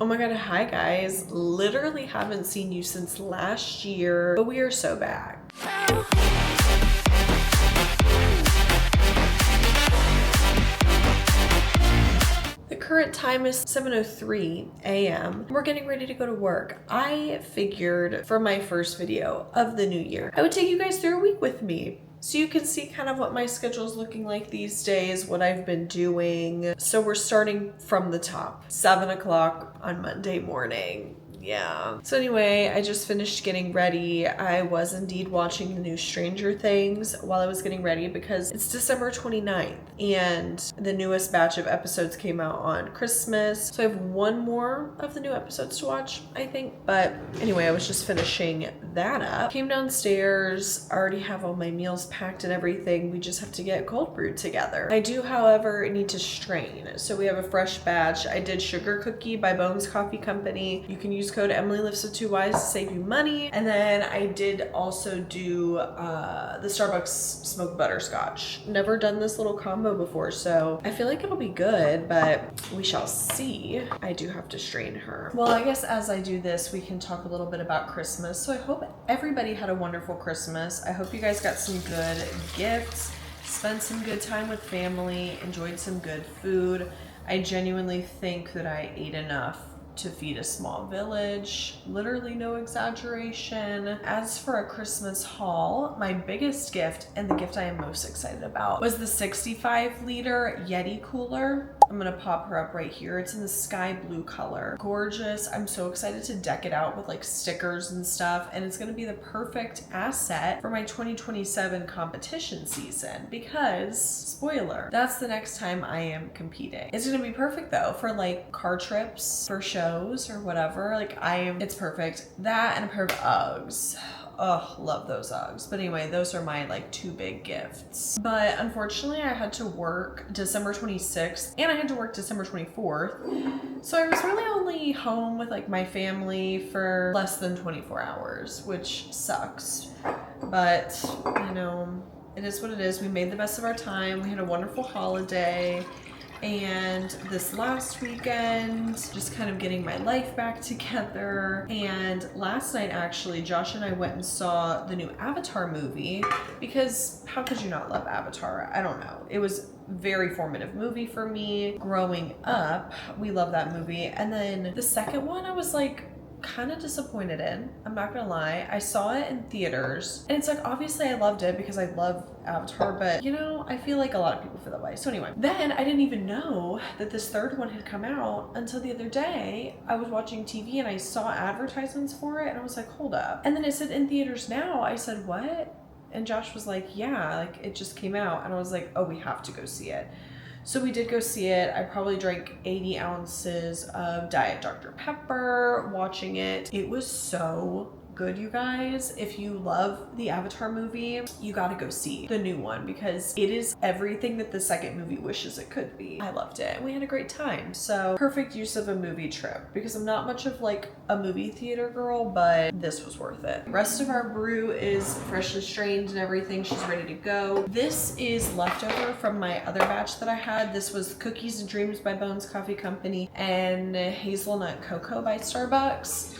Oh my god, hi guys. Literally haven't seen you since last year, but we are so back. The current time is 7:03 a.m. We're getting ready to go to work. I figured for my first video of the new year, I would take you guys through a week with me, so you can see kind of what my schedule is looking like these days, what I've been doing. So we're starting from the top, 7 o'clock on Monday morning. Yeah. So anyway, I just finished getting ready. I was indeed watching the new Stranger Things while I was getting ready because it's December 29th and the newest batch of episodes came out on Christmas. So I have one more of the new episodes to watch, I think. But anyway, I was just finishing that up. Came downstairs, already have all my meals packed and everything. We just have to get cold brewed together. I do, however, need to strain. So we have a fresh batch. I did Sugar Cookie by Bones Coffee Company. You can use code EmilyLives with 2 Y's to save you money. And then I did also do the Starbucks smoked butterscotch. Never done this little combo before, so I feel like it'll be good, but we shall see. I do have to strain her. Well, I guess as I do this, we can talk a little bit about Christmas. So I hope everybody had a wonderful Christmas. I hope you guys got some good gifts, spent some good time with family, enjoyed some good food. I genuinely think that I ate enough to feed a small village, literally no exaggeration. As for a Christmas haul, my biggest gift and the gift I am most excited about was the 65-liter Yeti cooler. I'm gonna pop her up right here. It's in the sky blue color. Gorgeous. I'm so excited to deck it out with like stickers and stuff, and it's gonna be the perfect asset for my 2027 competition season because, spoiler, that's the next time I am competing. It's gonna be perfect though for like car trips, for shows or whatever. Like it's perfect. That and a pair of Uggs. Oh, love those Uggs. But anyway, those are my like 2 big gifts. But unfortunately, I had to work December 26th and I had to work December 24th. So I was really only home with like my family for less than 24 hours, which sucks. But, you know, it is what it is. We made the best of our time. We had a wonderful holiday. And this last weekend, just kind of getting my life back together. And last night, actually, Josh and I went and saw the new Avatar movie because how could you not love Avatar? I don't know. It was a very formative movie for me growing up. We love that movie. And then the second one, I was like, kind of disappointed in. I'm not gonna lie. I saw it in theaters and it's like, obviously I loved it because I love Avatar, but you know, I feel like a lot of people feel that way. So anyway, then I didn't even know that this third one had come out until the other day. I was watching TV and I saw advertisements for it and I was like, hold up. And then it said in theaters now. I said, what? And Josh was like, yeah, like it just came out. And I was like, oh, we have to go see it. So we did go see it. I probably drank 80 ounces of Diet Dr. Pepper watching it. It was so good, you guys. If you love the Avatar movie, you gotta go see the new one because it is everything that the second movie wishes it could be. I loved it and we had a great time. So perfect use of a movie trip because I'm not much of like a movie theater girl, but this was worth it. The rest of our brew is freshly strained and everything. She's ready to go. This is leftover from my other batch that I had. This was Cookies and Dreams by Bones Coffee Company and Hazelnut Cocoa by Starbucks.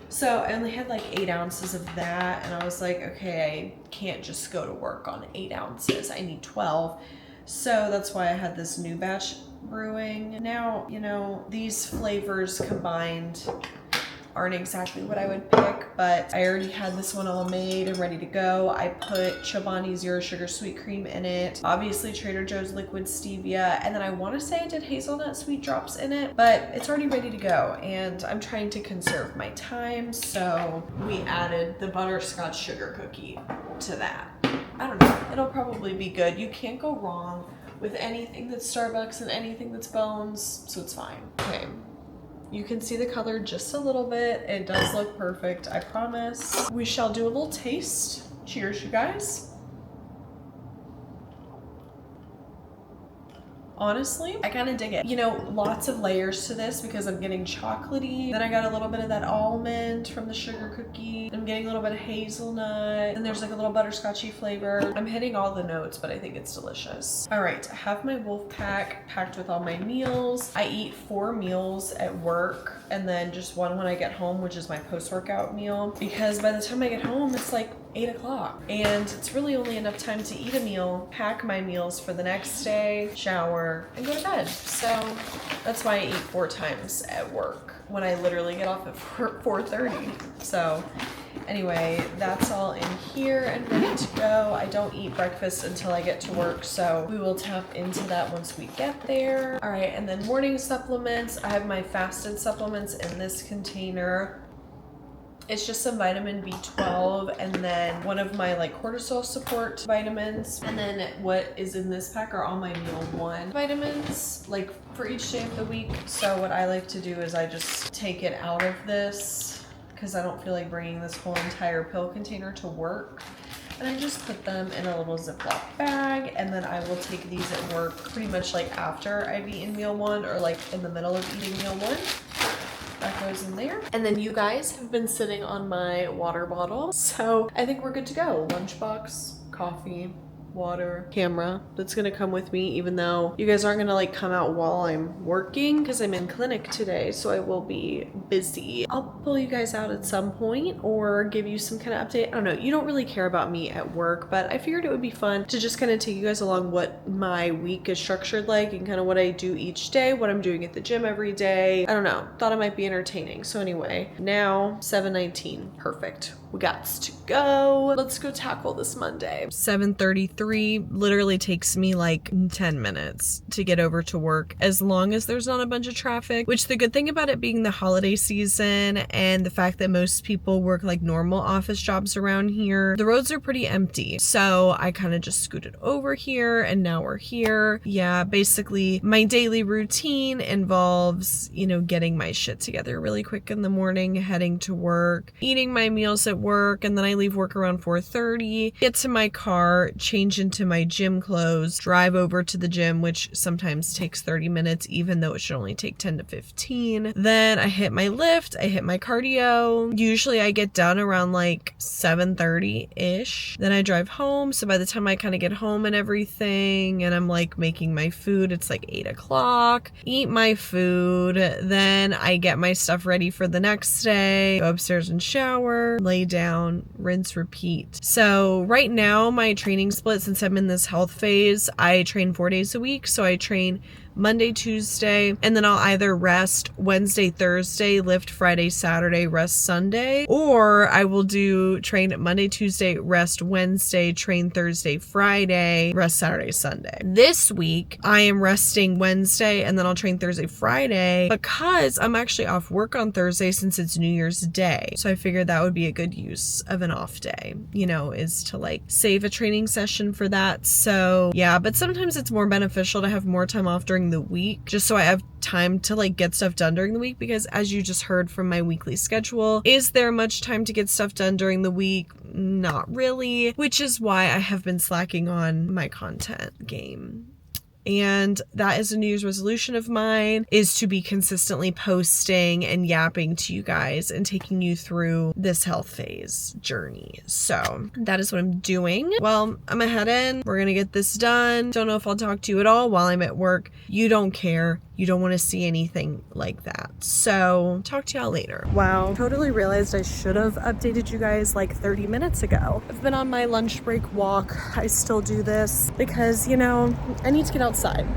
So I only had like 8 ounces of that and I was like, okay, I can't just go to work on 8 ounces. I need 12. So that's why I had this new batch brewing. Now, you know, these flavors combined aren't exactly what I would pick, but I already had this one all made and ready to go. I put Chobani Zero Sugar Sweet Cream in it, obviously Trader Joe's Liquid Stevia, and then I want to say I did hazelnut sweet drops in it, but it's already ready to go, and I'm trying to conserve my time, so we added the butterscotch sugar cookie to that. I don't know, it'll probably be good. You can't go wrong with anything that's Starbucks and anything that's Bones, so it's fine. Okay. You can see the color just a little bit. It does look perfect, I promise. We shall do a little taste. Cheers, you guys. Honestly, I kind of dig it. You know, lots of layers to this because I'm getting chocolatey. Then I got a little bit of that almond from the sugar cookie. I'm getting a little bit of hazelnut. And there's like a little butterscotchy flavor. I'm hitting all the notes, but I think it's delicious. All right, I have my wolf pack packed with all my meals. I eat 4 meals at work and then just one when I get home, which is my post-workout meal. Because by the time I get home, it's like 8 o'clock. And it's really only enough time to eat a meal, pack my meals for the next day, shower, and go to bed. So that's why I eat 4 times at work when I literally get off at 4:30. So anyway, that's all in here and ready to go. I don't eat breakfast until I get to work, so we will tap into that once we get there. All right, and then morning supplements. I have my fasted supplements in this container. It's just some vitamin B12 and then one of my like cortisol support vitamins. And then what is in this pack are all my meal 1 vitamins, like for each day of the week. So what I like to do is I just take it out of this because I don't feel like bringing this whole entire pill container to work. And I just put them in a little Ziploc bag, and then I will take these at work pretty much like after I've eaten meal 1 or like in the middle of eating meal 1. That goes in there. And then you guys have been sitting on my water bottle. So I think we're good to go. Lunchbox, coffee, water, camera that's gonna come with me, even though you guys aren't gonna like come out while I'm working because I'm in clinic today, so I will be busy. I'll pull you guys out at some point or give you some kind of update. I don't know, you don't really care about me at work, but I figured it would be fun to just kind of take you guys along what my week is structured like and kind of what I do each day, what I'm doing at the gym every day. I don't know, thought it might be entertaining. So anyway, now 7:19, perfect. We got to go. Let's go tackle this Monday. 7:33 literally takes me like 10 minutes to get over to work as long as there's not a bunch of traffic, which the good thing about it being the holiday season and the fact that most people work like normal office jobs around here, the roads are pretty empty. So I kind of just scooted over here and now we're here. Yeah, basically my daily routine involves, you know, getting my shit together really quick in the morning, heading to work, eating my meals at work, and then I leave work around 4:30, get to my car, change into my gym clothes, drive over to the gym, which sometimes takes 30 minutes, even though it should only take 10 to 15. Then I hit my lift, I hit my cardio. Usually I get done around like 7:30-ish. Then I drive home. So by the time I kind of get home and everything, and I'm like making my food, it's like 8 o'clock. Eat my food. Then I get my stuff ready for the next day, go upstairs and shower, lay down, rinse, repeat. So right now my training split, since I'm in this health phase, I train 4 days a week. So I train Monday, Tuesday, and then I'll either rest Wednesday, Thursday, lift Friday, Saturday, rest Sunday, or I will do train Monday, Tuesday, rest Wednesday, train Thursday, Friday, rest Saturday, Sunday. This week, I am resting Wednesday, and then I'll train Thursday, Friday, because I'm actually off work on Thursday since it's New Year's Day. So I figured that would be a good use of an off day, you know, is to like save a training session for that. So yeah, but sometimes it's more beneficial to have more time off during the week, just so I have time to like get stuff done during the week, because as you just heard from my weekly schedule, is there much time to get stuff done during the week? Not really, which is why I have been slacking on my content game. And that is a New Year's resolution of mine, is to be consistently posting and yapping to you guys and taking you through this health phase journey. So that is what I'm doing. Well, I'm gonna head in. We're gonna get this done. Don't know if I'll talk to you at all while I'm at work. You don't care. You don't want to see anything like that. So talk to y'all later. Wow, totally realized I should have updated you guys like 30 minutes ago. I've been on my lunch break walk. I still do this because, you know, I need to get outside.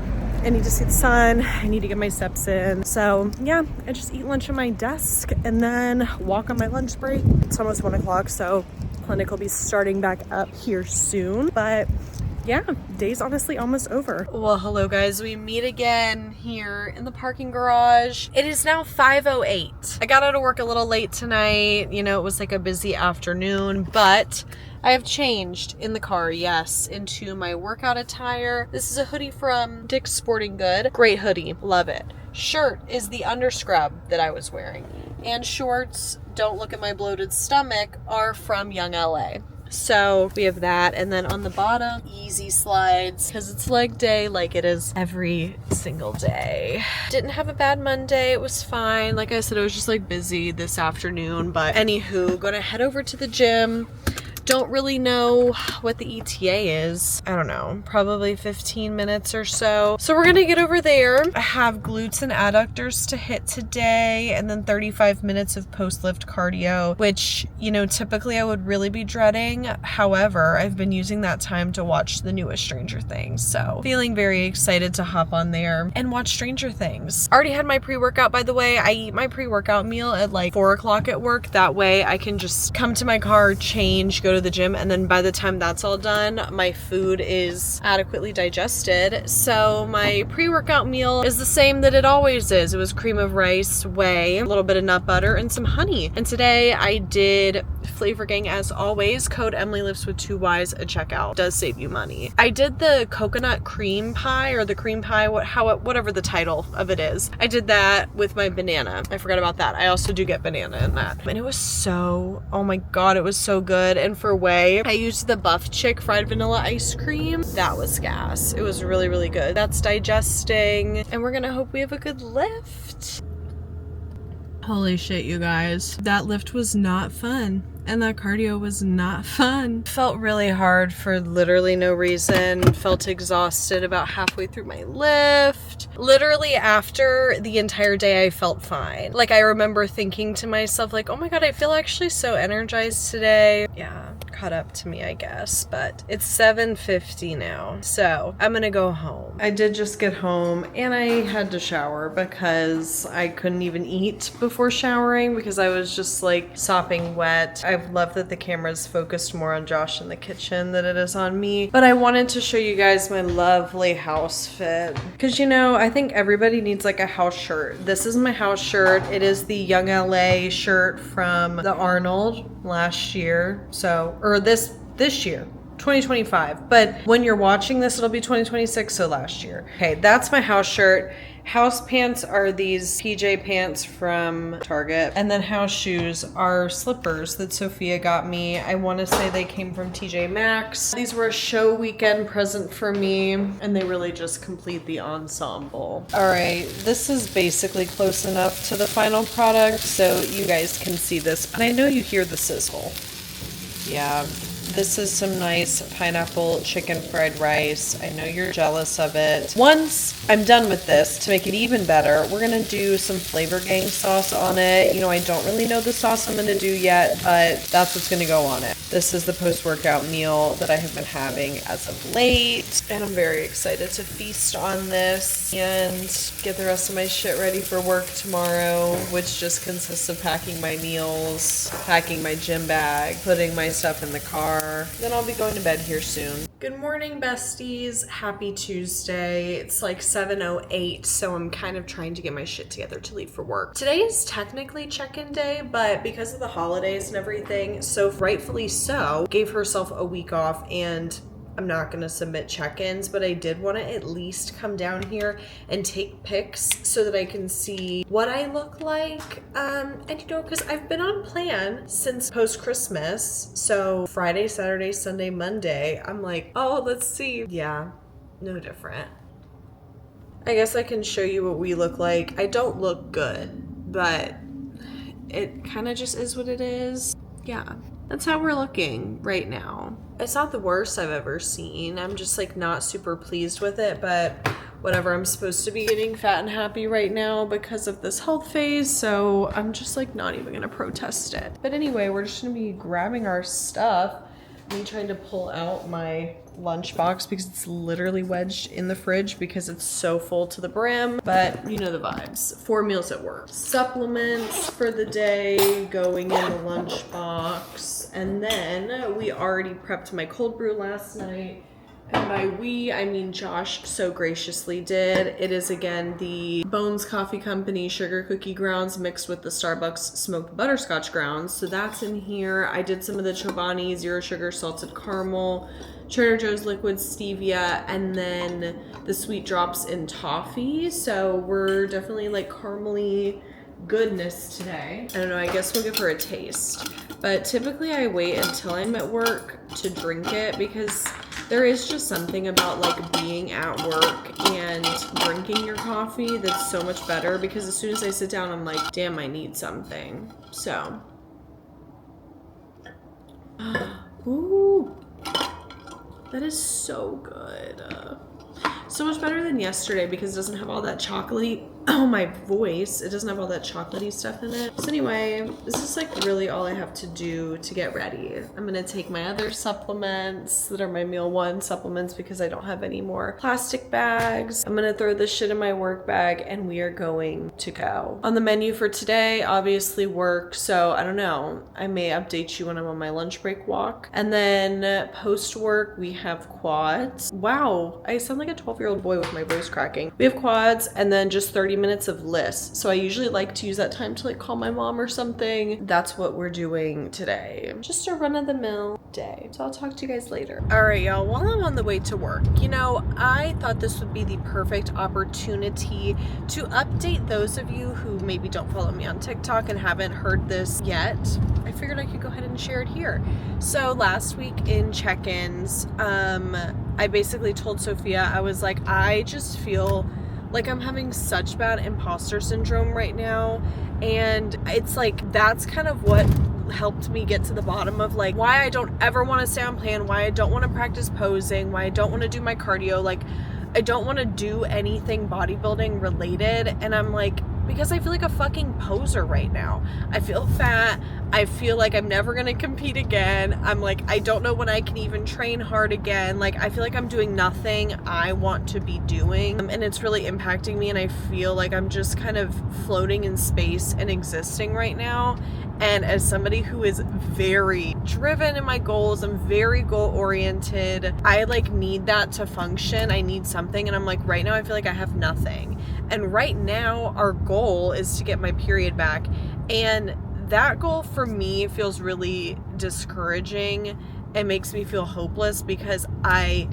I need to see the sun. I need to get my steps in. So yeah, I just eat lunch at my desk and then walk on my lunch break. It's almost 1 o'clock, so clinic will be starting back up here soon. But yeah, day's honestly almost over. Well, hello guys. We meet again here in the parking garage. It is now 5:08. I got out of work a little late tonight. You know, it was like a busy afternoon, but I have changed in the car, yes, into my workout attire. This is a hoodie from Dick's Sporting Good. Great hoodie. Love it. Shirt is the underscrub that I was wearing. And shorts, don't look at my bloated stomach, are from Young LA. So we have that, and then on the bottom, easy slides, because it's leg day like it is every single day. Didn't have a bad Monday, it was fine. Like I said, I was just like busy this afternoon, but anywho, gonna head over to the gym. Don't really know what the ETA is. I don't know, probably 15 minutes or so. So we're gonna get over there. I have glutes and adductors to hit today, and then 35 minutes of post-lift cardio, which, you know, typically I would really be dreading. However, I've been using that time to watch the newest Stranger Things. So feeling very excited to hop on there and watch Stranger Things. Already had my pre-workout, by the way. I eat my pre-workout meal at like 4 o'clock at work. That way I can just come to my car, change, go to the gym, and then by the time that's all done, my food is adequately digested. So my pre-workout meal is the same that it always is. It was cream of rice, whey, a little bit of nut butter, and some honey. And today I did Flavor Gang as always. Code Emily Lives with 2 Y's at checkout. Does save you money. I did the coconut cream pie, or the cream pie, whatever the title of it is. I did that with my banana. I forgot about that. I also do get banana in that. And it was so, oh my god, it was so good. And for whey, I used the Buff Chick fried vanilla ice cream. That was gas. It was really, really good. That's digesting, and we're gonna hope we have a good lift. Holy shit, you guys. That lift was not fun. And that cardio was not fun. Felt really hard for literally no reason. Felt exhausted about halfway through my lift. Literally after the entire day, I felt fine. Like, I remember thinking to myself, like, oh my god, I feel actually so energized today. Yeah, caught up to me, I guess. But it's 7:50 now, so I'm gonna go home. I did just get home, and I had to shower because I couldn't even eat before showering because I was just like sopping wet. I love that the camera's focused more on Josh in the kitchen than it is on me. But I wanted to show you guys my lovely house fit. Because, you know, I think everybody needs like a house shirt. This is my house shirt. It is the Young LA shirt from the Arnold last year. So, or this year. 2025. But when you're watching this, it'll be 2026, so last year. Okay, that's my house shirt. House pants are these PJ pants from Target. And then house shoes are slippers that Sophia got me. I want to say they came from TJ Maxx. These were a show weekend present for me, and they really just complete the ensemble. All right, this is basically close enough to the final product so you guys can see this. But I know you hear the sizzle. Yeah. This is some nice pineapple chicken fried rice. I know you're jealous of it. Once I'm done with this, to make it even better, we're gonna do some Flavor Gang sauce on it. You know, I don't really know the sauce I'm gonna do yet, but that's what's gonna go on it. This is the post-workout meal that I have been having as of late, and I'm very excited to feast on this and get the rest of my shit ready for work tomorrow, which just consists of packing my meals, packing my gym bag, putting my stuff in the car. Then I'll be going to bed here soon. Good morning, besties. Happy Tuesday. It's like 7:08, so I'm kind of trying to get my shit together to leave for work. Today is technically check-in day, but because of the holidays and everything, so rightfully so, gave herself a week off, and I'm not going to submit check-ins, but I did want to at least come down here and take pics so that I can see what I look like. And you know, because I've been on plan since post-Christmas. So Friday, Saturday, Sunday, Monday, I'm like, oh, let's see. Yeah, no different. I guess I can show you what we look like. I don't look good, but it kind of just is what it is. Yeah. That's how we're looking right now. It's not the worst I've ever seen. I'm just like not super pleased with it, but whatever. I'm supposed to be getting fat and happy right now because of this health phase, so I'm just like not even gonna protest it. But anyway, we're just gonna be grabbing our stuff. Me trying to pull out my lunchbox because it's literally wedged in the fridge because it's so full to the brim, but you know the vibes. 4 meals at work. Supplements for the day going in the lunchbox, and then we already prepped my cold brew last night. And by we, I mean Josh so graciously did. It is again the Bones Coffee Company sugar cookie grounds mixed with the Starbucks smoked butterscotch grounds. So that's in here. I did some of the Chobani zero sugar salted caramel, Trader Joe's liquid stevia, and then the sweet drops in toffee. So we're definitely like caramely goodness today. I don't know, I guess we'll give her a taste. But typically I wait until I'm at work to drink it because there is just something about like being at work and drinking your coffee that's so much better, because as soon as I sit down, I'm like, damn, I need something. So, ooh, that is so good. So much better than yesterday because it doesn't have all that chocolatey, oh my voice, it doesn't have all that chocolatey stuff in it. So anyway, this is like really all I have to do to get ready. I'm gonna take my other supplements that are my meal one supplements because I don't have any more plastic bags. I'm gonna throw this shit in my work bag and we are going to go. On the menu for today, obviously work, so I don't know, I may update you when I'm on my lunch break walk. And then post work, we have quads. Wow, I sound like a 12-year-old boy with my voice cracking. We have quads and then just 30 minutes of lists. So I usually like to use that time to like call my mom or something. That's what we're doing today. Just a run-of-the-mill day. So I'll talk to you guys later. All right, y'all, while I'm on the way to work, you know, I thought this would be the perfect opportunity to update those of you who maybe don't follow me on TikTok and haven't heard this yet. I figured I could go ahead and share it here. So last week in check-ins, I basically told Sophia, I was like, I just feel like I'm having such bad imposter syndrome right now. And it's like, that's kind of what helped me get to the bottom of like why I don't ever want to stay on plan, why I don't want to practice posing, why I don't want to do my cardio. Like, I don't want to do anything bodybuilding related. And I'm like, because I feel like a fucking poser right now. I feel fat. I feel like I'm never gonna compete again. I'm like, I don't know when I can even train hard again. Like, I feel like I'm doing nothing I want to be doing. And it's really impacting me, and I feel like I'm just kind of floating in space and existing right now. And as somebody who is very driven in my goals, I'm very goal oriented, I like need that to function. I need something. And I'm like, right now I feel like I have nothing. And right now our goal is to get my period back. And that goal for me feels really discouraging and makes me feel hopeless because I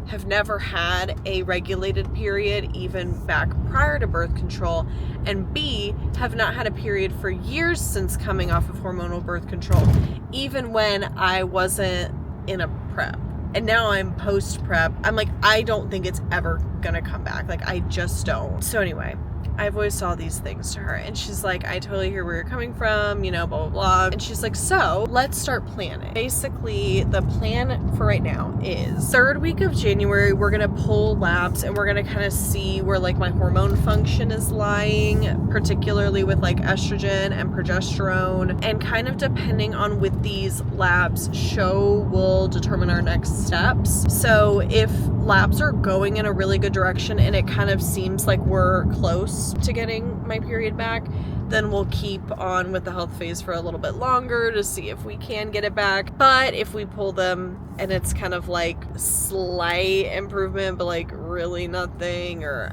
have never had a regulated period even back prior to birth control, and B, have not had a period for years since coming off of hormonal birth control, even when I wasn't in a prep. And now I'm post prep. I'm like, I don't think it's ever gonna come back. Like, I just don't. So anyway, I've always saw these things to her, and she's like, I totally hear where you're coming from, you know, blah, blah, blah. And she's like, so let's start planning. Basically, the plan for right now is third week of January, we're gonna pull labs and we're gonna kind of see where like my hormone function is lying, particularly with like estrogen and progesterone, and kind of depending on what these labs show will determine our next steps. So if labs are going in a really good direction and it kind of seems like we're close to getting my period back, then we'll keep on with the health phase for a little bit longer to see if we can get it back. But if we pull them and it's kind of like slight improvement but like really nothing, or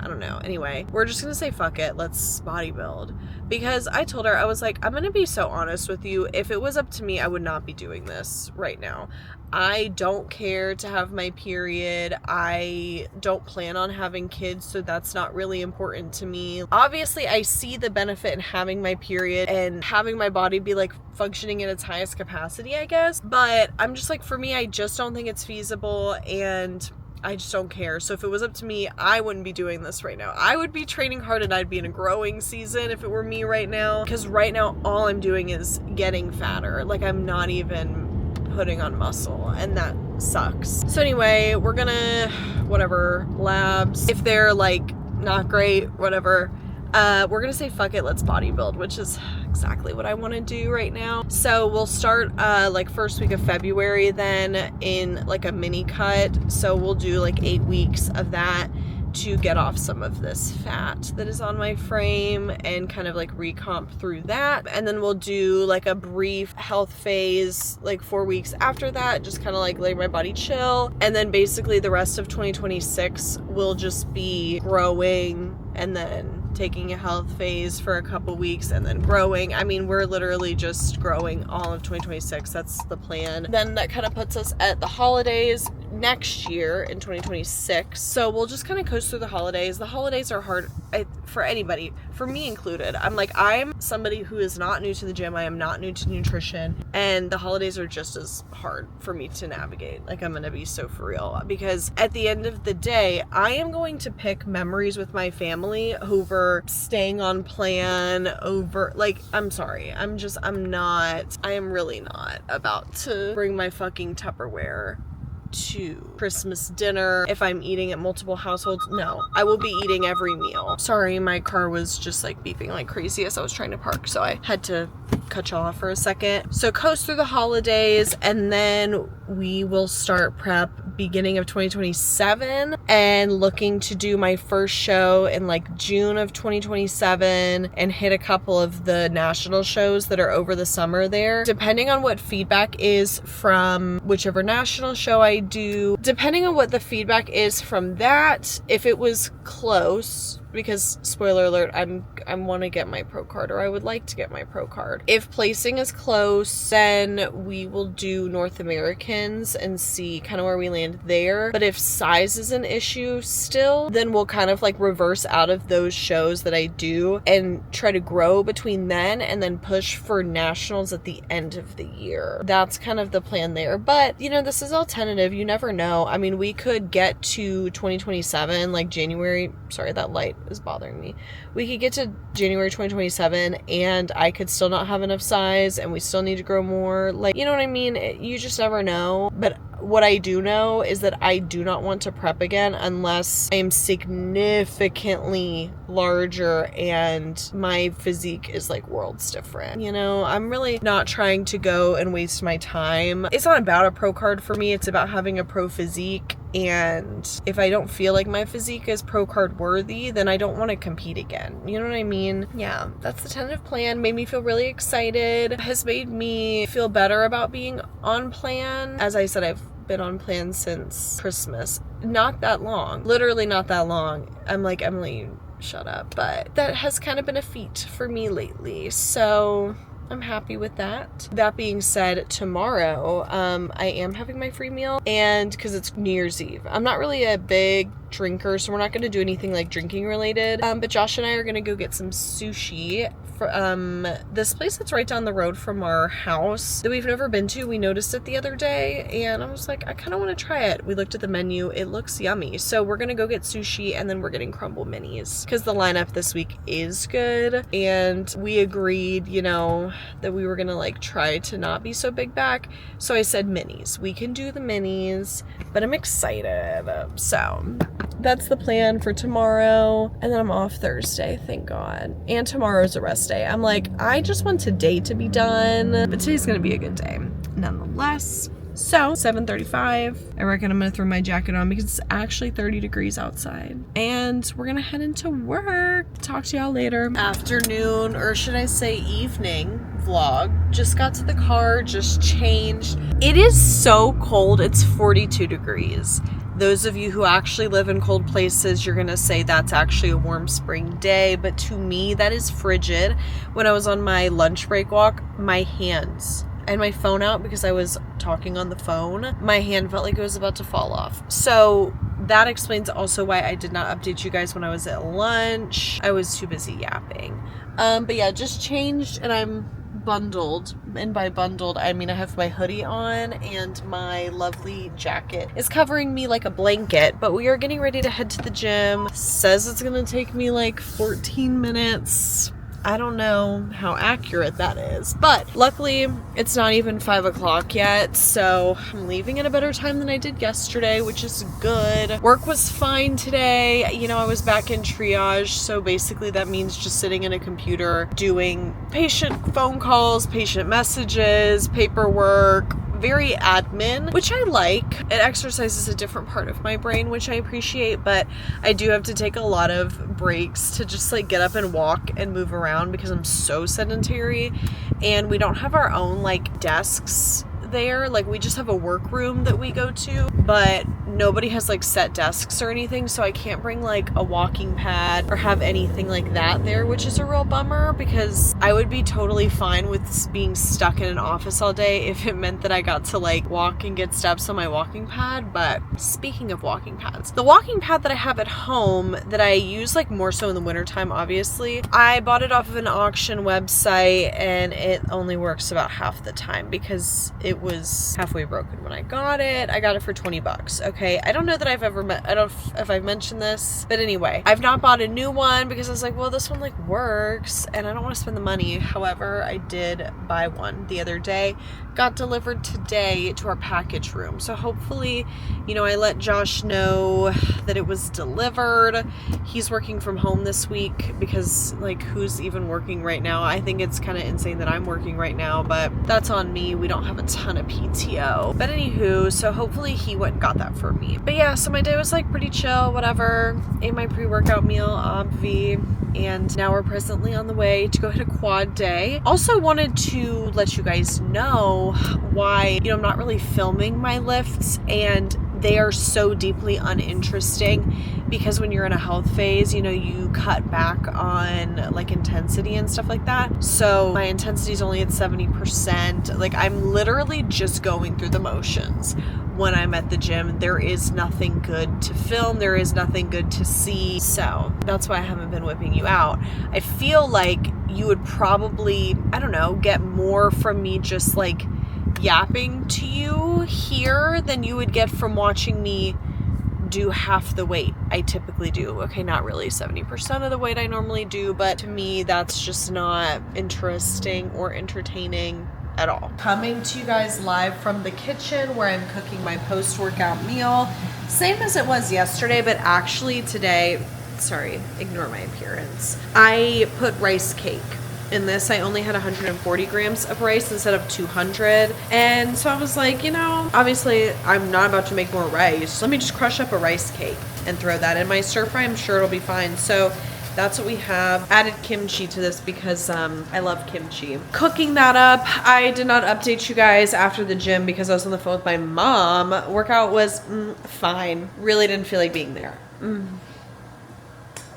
I don't know, anyway, we're just gonna say fuck it, let's bodybuild. Because I told her, I was like, I'm gonna be so honest with you, if it was up to me, I would not be doing this right now. I don't care to have my period. I don't plan on having kids, so that's not really important to me. Obviously, I see the benefit in having my period and having my body be like functioning at its highest capacity, I guess. But I'm just like, for me, I just don't think it's feasible, and I just don't care. So if it was up to me, I wouldn't be doing this right now. I would be training hard and I'd be in a growing season if it were me right now. Because right now, all I'm doing is getting fatter. Like, I'm not even putting on muscle, and that sucks. So anyway, we're gonna, whatever, labs, if they're like not great, whatever, we're gonna say fuck it, let's bodybuild, which is exactly what I want to do right now. So we'll start like first week of February then in like a mini cut. So we'll do like 8 weeks of that to get off some of this fat that is on my frame and kind of like recomp through that. And then we'll do like a brief health phase like 4 weeks after that, just kind of like let my body chill. And then basically the rest of 2026 will just be growing and then taking a health phase for a couple weeks and then growing. I mean, we're literally just growing all of 2026. That's the plan. Then that kind of puts us at the holidays. next year in 2026. So we'll just kind of coast through the holidays. The holidays are hard for anybody, for me included. I'm somebody who is not new to the gym. I am not new to nutrition, and the holidays are just as hard for me to navigate. Like, I'm gonna be so for real, because at the end of the day, I am going to pick memories with my family over staying on plan, over, like, I'm sorry, I am really not about to bring my fucking Tupperware to Christmas dinner. If I'm eating at multiple households, no, I will be eating every meal. Sorry, my car was just like beeping like crazy as I was trying to park, so I had to cut you off for a second. So coast through the holidays, and then we will start prep beginning of 2027, and looking to do my first show in like June of 2027 and hit a couple of the national shows that are over the summer there. Depending on what feedback is from whichever national show I do, depending on what the feedback is from that, if it was close, because spoiler alert, I want to get my pro card, or I would like to get my pro card. If placing is close, then we will do North Americans and see kind of where we land there. But if size is an issue still, then we'll kind of like reverse out of those shows that I do and try to grow between then, and then push for nationals at the end of the year. That's kind of the plan there. But you know, this is all tentative. You never know. I mean, we could get to 2027, like January. Sorry, that light is bothering me. We could get to January 2027 and I could still not have enough size, and we still need to grow more. Like, you know what I mean? You just never know. But what I do know is that I do not want to prep again unless I am significantly larger and my physique is like worlds different. You know, I'm really not trying to go and waste my time. It's not about a pro card for me. It's about having a pro physique. And if I don't feel like my physique is pro card worthy, then I don't want to compete again. You know what I mean? Yeah, that's the tentative plan. Made me feel really excited. Has made me feel better about being on plan. As I said, I've been on plan since Christmas. Not that long. Literally not that long. I'm like, Emily, shut up. But that has kind of been a feat for me lately. So I'm happy with that. That being said, tomorrow, I am having my free meal, and because it's New Year's Eve. I'm not really a big drinker, so we're not going to do anything like drinking related. But Josh and I are going to go get some sushi from this place that's right down the road from our house that we've never been to. We noticed it the other day, and I was like, I kind of want to try it. We looked at the menu. It looks yummy. So we're going to go get sushi, and then we're getting crumble minis because the lineup this week is good. And we agreed, you know, that we were going to like try to not be so big back. So I said minis. We can do the minis, but I'm excited. So that's the plan for tomorrow. And then I'm off Thursday, thank God. And tomorrow's a rest day. I'm like, I just want today to be done, but today's gonna be a good day nonetheless. So 7:35, I reckon I'm gonna throw my jacket on because it's actually 30 degrees outside, and we're gonna head into work. Talk to y'all later. Afternoon, or should I say evening vlog. Just got to the car, just changed. It is so cold. It's 42 degrees. Those of you who actually live in cold places, you're gonna say that's actually a warm spring day, but to me, that is frigid. When I was on my lunch break walk, my hands, I had my phone out because I was talking on the phone. My hand felt like it was about to fall off. So that explains also why I did not update you guys when I was at lunch. I was too busy yapping. But yeah, just changed, and I'm bundled, and by bundled I mean I have my hoodie on and my lovely jacket is covering me like a blanket. But we are getting ready to head to the gym. Says it's gonna take me like 14 minutes. I don't know how accurate that is, but luckily it's not even 5 o'clock yet, so I'm leaving at a better time than I did yesterday, which is good. Work was fine today. You know, I was back in triage, so basically that means just sitting in a computer doing patient phone calls, patient messages, paperwork, very admin, which I like. It exercises a different part of my brain, which I appreciate, but I do have to take a lot of breaks to just like get up and walk and move around because I'm so sedentary, and we don't have our own like desks there. Like, we just have a workroom that we go to, but nobody has like set desks or anything, so I can't bring like a walking pad or have anything like that there, which is a real bummer because I would be totally fine with being stuck in an office all day if it meant that I got to like walk and get steps on my walking pad. But speaking of walking pads, the walking pad that I have at home that I use like more so in the wintertime, obviously, I bought it off of an auction website and it only works about half the time because it was halfway broken when I got it. I got it for 20 bucks. Okay. I don't know that I've ever I don't know if I've mentioned this, but anyway, I've not bought a new one because I was like, well, this one like works and I don't want to spend the money. However, I did buy one the other day, got delivered today to our package room. So hopefully, you know, I let Josh know that it was delivered. He's working from home this week because like who's even working right now? I think it's kind of insane that I'm working right now, but that's on me. We don't have a ton of PTO. But anywho, so hopefully he went and got that for me. But yeah, so my day was like pretty chill, whatever. Ate my pre-workout meal, obvi. And now we're presently on the way to go hit a quad day. Also wanted to let you guys know why, you know, I'm not really filming my lifts and they are so deeply uninteresting because when you're in a health phase, you know, you cut back on like intensity and stuff like that. So my intensity is only at 70%. Like I'm literally just going through the motions. When I'm at the gym, there is nothing good to film. There is nothing good to see. So that's why I haven't been whipping you out. I feel like you would probably, I don't know, get more from me just like yapping to you here than you would get from watching me do half the weight I typically do. Okay, not really 70% of the weight I normally do, but to me, that's just not interesting or entertaining at all. Coming to you guys live from the kitchen where I'm cooking my post-workout meal. Same as it was yesterday, but actually today, sorry, ignore my appearance. I put rice cake in this. I only had 140 grams of rice instead of 200. And so I was like, you know, obviously I'm not about to make more rice. Let me just crush up a rice cake and throw that in my stir fry. I'm sure it'll be fine. So that's what we have. Added kimchi to this because I love kimchi. Cooking that up. I did not update you guys after the gym because I was on the phone with my mom. Workout was fine. Really didn't feel like being there.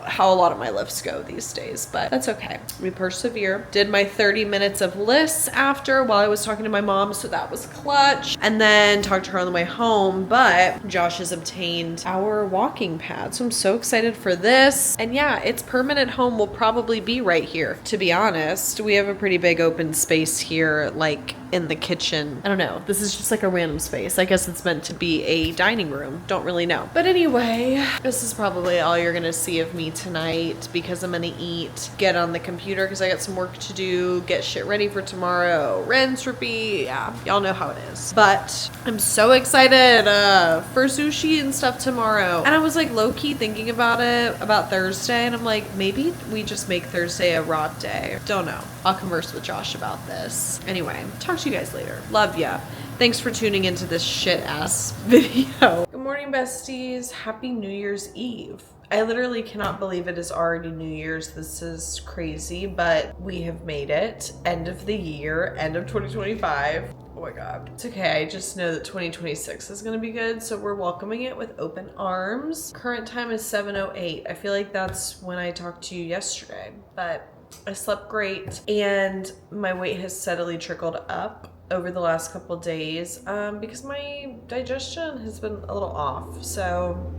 How a lot of my lifts go these days, but that's okay. We persevere. Did my 30 minutes of lists after while I was talking to my mom, so that was clutch. And then talked to her on the way home, but Josh has obtained our walking pad, so I'm so excited for this. And yeah, its permanent home will probably be right here, to be honest. We have a pretty big open space here, like in the kitchen. I don't know. This is just like a random space. I guess it's meant to be a dining room. Don't really know. But anyway, this is probably all you're gonna see of me tonight because I'm gonna eat, get on the computer because I got some work to do, get shit ready for tomorrow, rinse, repeat. Yeah, y'all know how it is. But I'm so excited for sushi and stuff tomorrow. And I was like low-key thinking about it, about Thursday, and I'm like, maybe we just make Thursday a raw day. Don't know. I'll converse with Josh about this. Anyway, talk to you guys later. Love ya. Thanks for tuning into this shit-ass video. Good morning, besties. Happy New Year's Eve. I literally cannot believe it is already New Year's. This is crazy, but we have made it. End of the year, end of 2025. Oh my God. It's okay. I just know that 2026 is going to be good. So we're welcoming it with open arms. Current time is 7:08. I feel like that's when I talked to you yesterday, but I slept great and my weight has steadily trickled up over the last couple days because my digestion has been a little off. So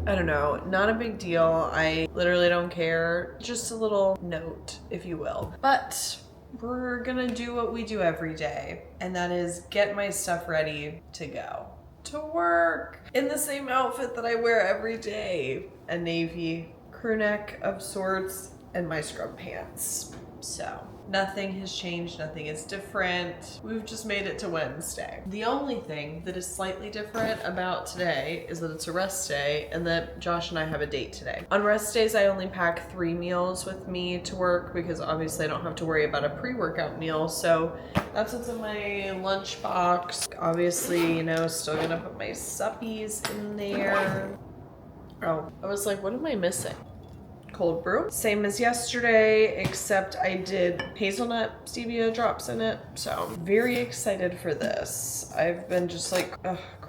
I don't know, not a big deal. I literally don't care. Just a little note, if you will. But we're gonna do what we do every day, and that is get my stuff ready to go to work in the same outfit that I wear every day. A navy crew neck of sorts and my scrub pants. So nothing has changed, nothing is different. We've just made it to Wednesday. The only thing that is slightly different about today is that it's a rest day and that Josh and I have a date today. On rest days, I only pack 3 meals with me to work because obviously I don't have to worry about a pre-workout meal. So that's what's in my lunch box. Obviously, you know, still gonna put my suppies in there. Oh, I was like, what am I missing? Cold brew. Same as yesterday, except I did hazelnut stevia drops in it. So very excited for this. I've been just like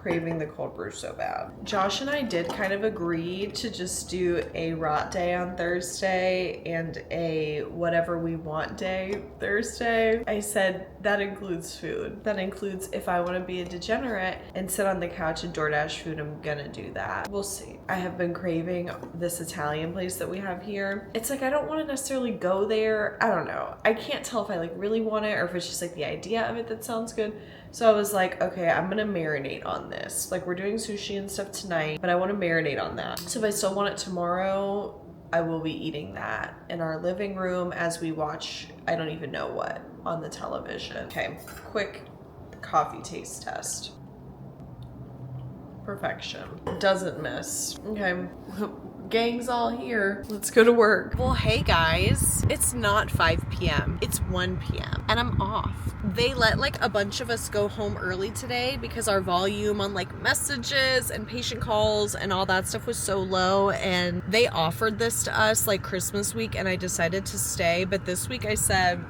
craving the cold brew so bad. Josh and I did kind of agree to just do a rot day on Thursday and a whatever we want day Thursday. I said that includes food. That includes if I want to be a degenerate and sit on the couch and DoorDash food, I'm gonna do that. We'll see. I have been craving this Italian place that we have here. It's like I don't want to necessarily go there. I don't know. I can't tell if I like really want it or if it's just like the idea of it that sounds good. So I was like, okay, I'm gonna marinate on this. Like we're doing sushi and stuff tonight, but I want to marinate on that. So if I still want it tomorrow, I will be eating that in our living room as we watch, I don't even know what, on the television. Okay, quick coffee taste test. Perfection. Doesn't miss. Okay. Gang's all here. Let's go to work. Well, hey guys, it's not 5 p.m. It's 1 p.m. and I'm off. They let like a bunch of us go home early today because our volume on like messages and patient calls and all that stuff was so low, and they offered this to us like Christmas week and I decided to stay, but this week I said,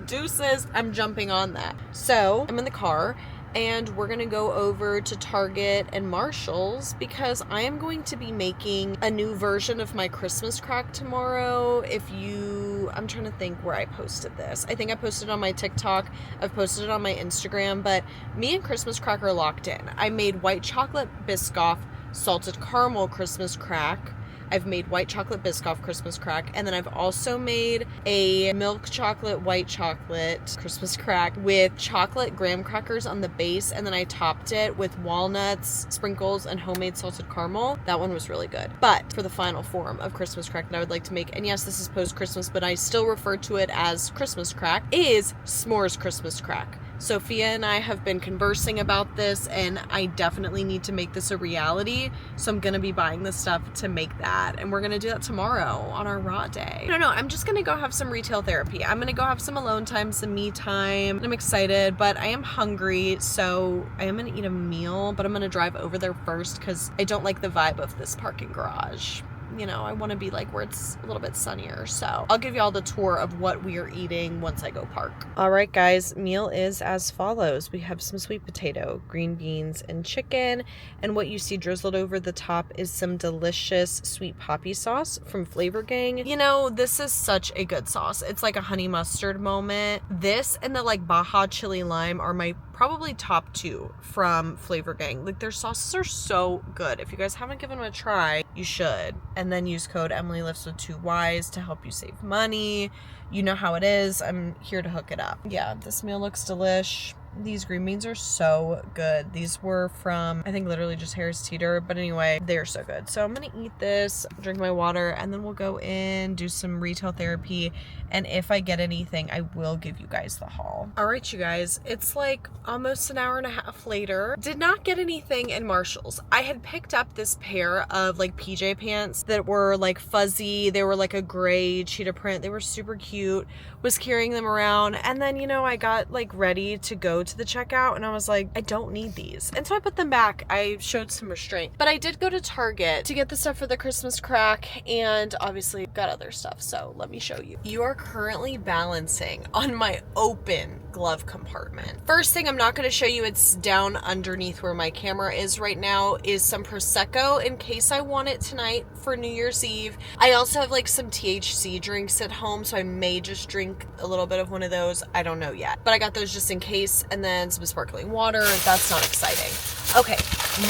deuces, I'm jumping on that. So I'm in the car and we're gonna go over to Target and Marshall's because I am going to be making a new version of my Christmas crack tomorrow. I'm trying to think where I posted this. I think I posted it on my TikTok. I've posted it on my Instagram, but me and Christmas crack are locked in. I made white chocolate Biscoff salted caramel Christmas crack. I've made white chocolate Biscoff Christmas crack, and then I've also made a milk chocolate white chocolate Christmas crack with chocolate graham crackers on the base, and then I topped it with walnuts, sprinkles, and homemade salted caramel. That one was really good. But for the final form of Christmas crack that I would like to make, and yes, this is post-Christmas, but I still refer to it as Christmas crack, is s'mores Christmas crack. Sophia and I have been conversing about this, and I definitely need to make this a reality. So I'm gonna be buying this stuff to make that, and we're gonna do that tomorrow on our raw day. No, I'm just gonna go have some retail therapy. I'm gonna go have some alone time, some me time. I'm excited, but I am hungry, so I am gonna eat a meal, but I'm gonna drive over there first because I don't like the vibe of this parking garage. You know, I want to be like where it's a little bit sunnier. So I'll give you all the tour of what we are eating once I go park. All right, guys, meal is as follows. We have some sweet potato, green beans, and chicken. And what you see drizzled over the top is some delicious sweet poppy sauce from Flavor Gang. You know, this is such a good sauce. It's like a honey mustard moment. This and the like Baja chili lime are my probably top two from Flavor Gang. Like their sauces are so good. If you guys haven't given them a try, you should. And then use code EmilyLifts with 2 Ys to help you save money. You know how it is. I'm here to hook it up. Yeah, this meal looks delish. These green beans are so good. These were from, I think, literally just Harris Teeter. But anyway, they're so good. So I'm going to eat this, drink my water, and then we'll go in, do some retail therapy. And if I get anything, I will give you guys the haul. All right, you guys. It's like almost an hour and a half later. Did not get anything in Marshall's. I had picked up this pair of like PJ pants that were like fuzzy. They were like a gray cheetah print. They were super cute. Was carrying them around. And then, you know, I got like ready to go to the checkout and I was like, I don't need these. And so I put them back. I showed some restraint. But I did go to Target to get the stuff for the Christmas crack and obviously got other stuff. So let me show you. You are currently balancing on my open glove compartment. First thing I'm not going to show you, it's down underneath where my camera is right now, is some Prosecco in case I want it tonight for New Year's Eve. I also have like some THC drinks at home, so I may just drink a little bit of one of those. I don't know yet. But I got those just in case, and then some sparkling water. That's not exciting. Okay,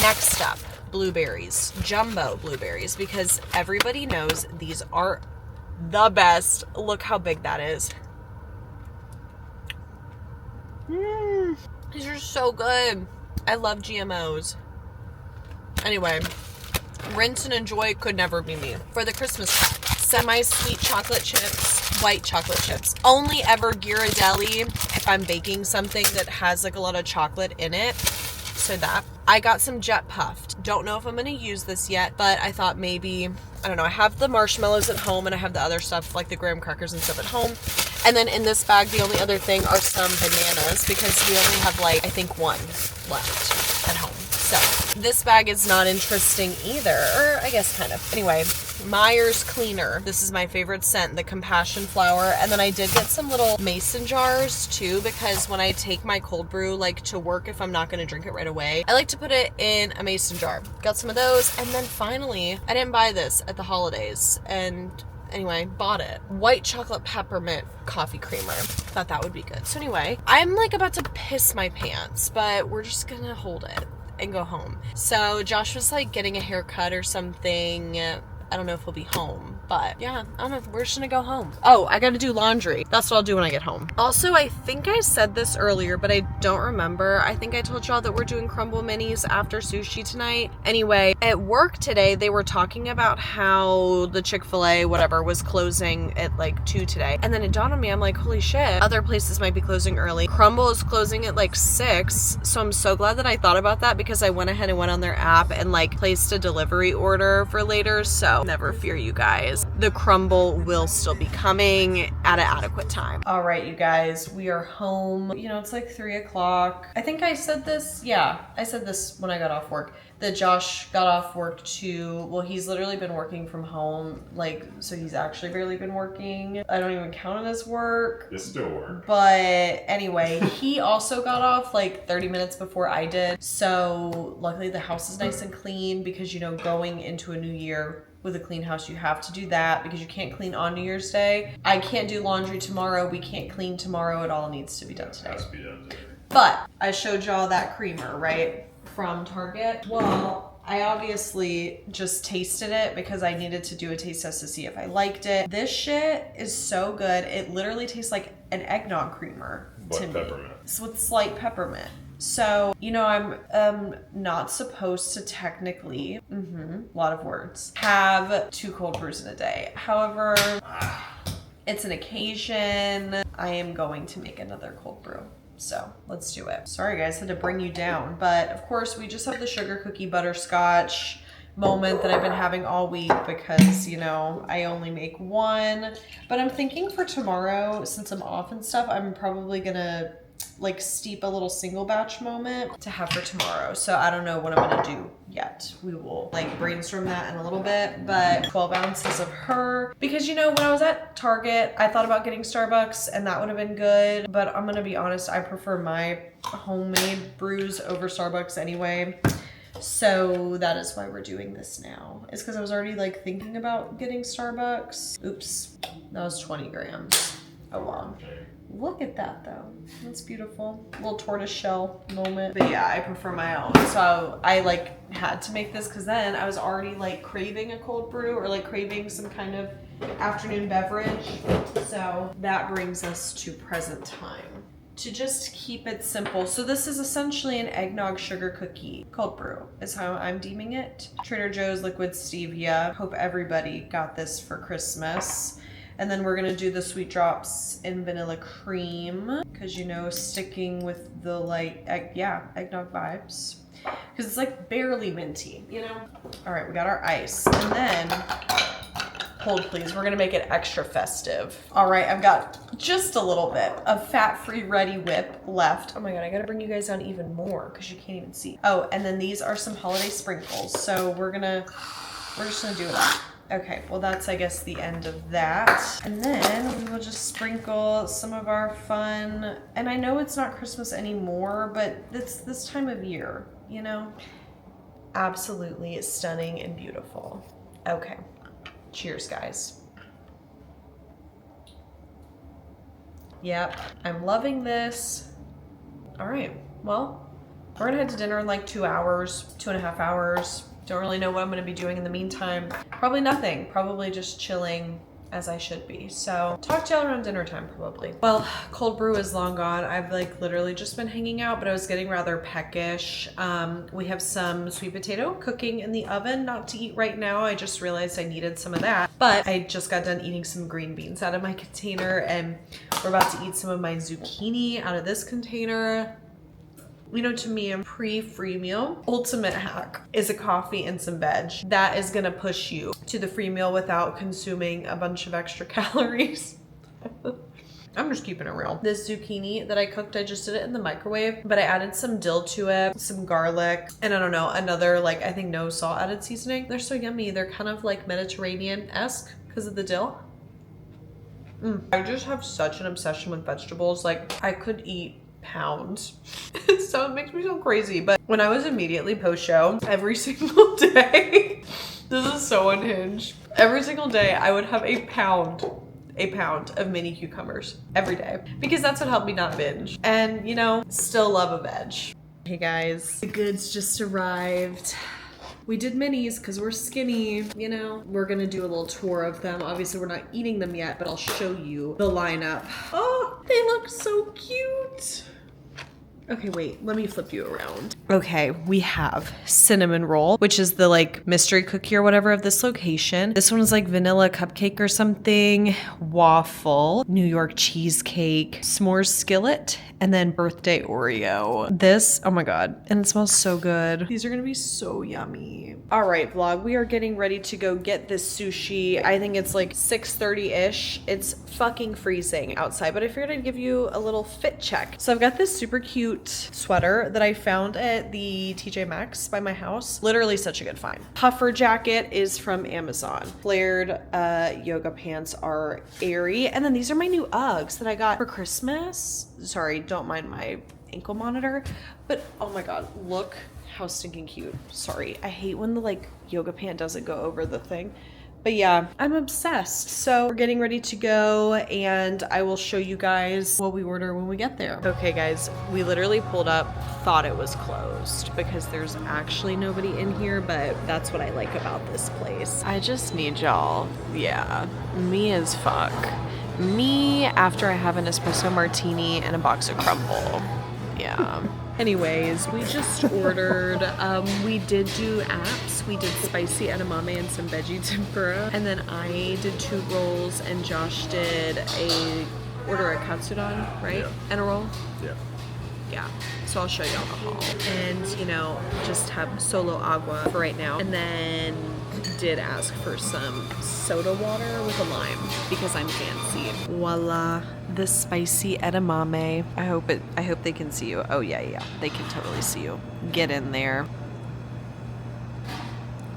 next up, blueberries. Jumbo blueberries, because everybody knows these are the best. Look how big that is. These are so good. I love GMOs. Anyway, rinse and enjoy could never be me. For the Christmas pack, semi-sweet chocolate chips, white chocolate chips. Only ever Ghirardelli if I'm baking something that has like a lot of chocolate in it. So that. I got some Jet Puffed. Don't know if I'm going to use this yet, but I thought maybe, I don't know, I have the marshmallows at home and I have the other stuff like the graham crackers and stuff at home. And then in this bag, the only other thing are some bananas because we only have like, I think one left at home. So this bag is not interesting either, or I guess kind of. Anyway, Meyer's cleaner. This is my favorite scent, the compassion flower. And then I did get some little mason jars too, because when I take my cold brew like to work, if I'm not going to drink it right away, I like to put it in a mason jar. Got some of those. And then finally, I didn't buy this at the holidays, and anyway, bought it. White chocolate peppermint coffee creamer. Thought that would be good. So anyway, I'm like about to piss my pants, but we're just gonna hold it and go home. So Josh was like getting a haircut or something. I don't know if he'll be home, but yeah, I don't know. We're just gonna go home. Oh, I gotta do laundry. That's what I'll do when I get home. Also, I think I said this earlier, but I don't remember. I think I told y'all that we're doing crumble minis after sushi tonight. Anyway, at work today, they were talking about how the Chick-fil-A, whatever, was closing at like 2 today. And then it dawned on me, I'm like, holy shit, other places might be closing early. Crumble is closing at like 6. So I'm so glad that I thought about that, because I went ahead and went on their app and like placed a delivery order for later. So never fear, you guys. The crumble will still be coming at an adequate time. All right, you guys, we are home. You know, it's like 3 o'clock. I think I said this. Yeah, I said this when I got off work, that Josh got off work too. Well, he's literally been working from home. Like, so he's actually barely been working. I don't even count it as work. It's still work. But anyway, he also got off like 30 minutes before I did. So luckily the house is nice and clean, because, you know, going into a new year with a clean house, you have to do that, because you can't clean on New Year's Day. I can't do laundry tomorrow. We can't clean tomorrow. It all needs to be done today. It has to be done today. But I showed y'all that creamer, right? From Target. Well, I obviously just tasted it because I needed to do a taste test to see if I liked it. This shit is so good. It literally tastes like an eggnog creamer to me. Peppermint. So with slight peppermint. So, you know, I'm not supposed to technically, a lot of words, have 2 cold brews in a day. However, it's an occasion. I am going to make another cold brew. So let's do it. Sorry guys, had to bring you down. But of course, we just have the sugar cookie butterscotch moment that I've been having all week, because, you know, I only make 1. But I'm thinking for tomorrow, since I'm off and stuff, I'm probably gonna like steep a little single batch moment to have for tomorrow. So I don't know what I'm gonna do yet. We will like brainstorm that in a little bit. But 12 ounces of her, because, you know, when I was at Target, I thought about getting Starbucks and that would have been good, but I'm gonna be honest, I prefer my homemade brews over Starbucks anyway. So that is why we're doing this now. It's because I was already like thinking about getting Starbucks. Oops, that was 20 grams. Oh well. Look at that though. That's beautiful. Little tortoise shell moment. But yeah, I prefer my own. So I like had to make this, because then I was already like craving a cold brew, or like craving some kind of afternoon beverage. So that brings us to present time. To just keep it simple. So this is essentially an eggnog sugar cookie cold brew is how I'm deeming it. Trader Joe's liquid stevia. Hope everybody got this for Christmas. And then we're gonna do the sweet drops in vanilla cream, because, you know, sticking with the like, eggnog vibes. Because it's like barely minty, you know? All right, we got our ice. And then, hold please, we're gonna make it extra festive. All right, I've got just a little bit of fat-free Ready Whip left. Oh my God, I gotta bring you guys down even more because you can't even see. Oh, and then these are some holiday sprinkles. So we're just gonna do it all. Okay, well that's, I guess, the end of that. And then we will just sprinkle some of our fun, and I know it's not Christmas anymore, but it's this time of year, you know? Absolutely stunning and beautiful. Okay, cheers guys. Yep, I'm loving this. All right, well, we're gonna head to dinner in like 2 hours, 2.5 hours. Don't really know what I'm gonna be doing in the meantime. Probably nothing, probably just chilling as I should be. So talk to y'all around dinner time probably. Well, cold brew is long gone. I've like literally just been hanging out, but I was getting rather peckish. We have some sweet potato cooking in the oven, not to eat right now. I just realized I needed some of that, but I just got done eating some green beans out of my container, and we're about to eat some of my zucchini out of this container. You know, to me, a pre-free meal ultimate hack is a coffee and some veg. That is gonna push you to the free meal without consuming a bunch of extra calories. I'm just keeping it real. This zucchini that I cooked, I just did it in the microwave, but I added some dill to it, some garlic, and I don't know, another like, I think no salt added seasoning. They're so yummy. They're kind of like Mediterranean-esque because of the dill. I just have such an obsession with vegetables. Like I could eat pounds. So it makes me so crazy. But when I was immediately post-show, every single day, this is so unhinged. Every single day I would have a pound of mini cucumbers every day because that's what helped me not binge. And you know, still love a veg. Hey guys, the goods just arrived. We did minis because we're skinny, you know. We're gonna do a little tour of them. Obviously we're not eating them yet, but I'll show you the lineup. Oh, they look so cute. Okay, wait, let me flip you around. Okay, we have cinnamon roll, which is the like mystery cookie or whatever of this location. This one is like vanilla cupcake or something. Waffle, New York cheesecake, s'mores skillet, and then birthday Oreo. This, oh my God, and it smells so good. These are gonna be so yummy. All right, vlog, we are getting ready to go get this sushi. I think it's like 6:30-ish. It's fucking freezing outside, but I figured I'd give you a little fit check. So I've got this super cute sweater that I found at the TJ Maxx by my house. Literally such a good find. Puffer jacket is from Amazon. Flared yoga pants are airy. And then these are my new Uggs that I got for Christmas. Sorry, don't mind my ankle monitor, but oh my God, look how stinking cute. Sorry, I hate when the like yoga pant doesn't go over the thing. But yeah, I'm obsessed. So we're getting ready to go and I will show you guys what we order when we get there. Okay guys, we literally pulled up, thought it was closed because there's actually nobody in here, but that's what I like about this place. I just need y'all, yeah, me as fuck. Me after I have an espresso martini and a box of crumble, yeah. Anyways, we just ordered, we did do apps. We did spicy edamame and some veggie tempura. And then I did 2 rolls and Josh did order a katsudon, right? Yeah. And a roll? Yeah. Yeah, so I'll show you all the haul. And, you know, just have solo agua for right now. And then did ask for some soda water with a lime because I'm fancy. Voila, the spicy edamame. I hope they can see you. Oh yeah, they can totally see you. Get in there.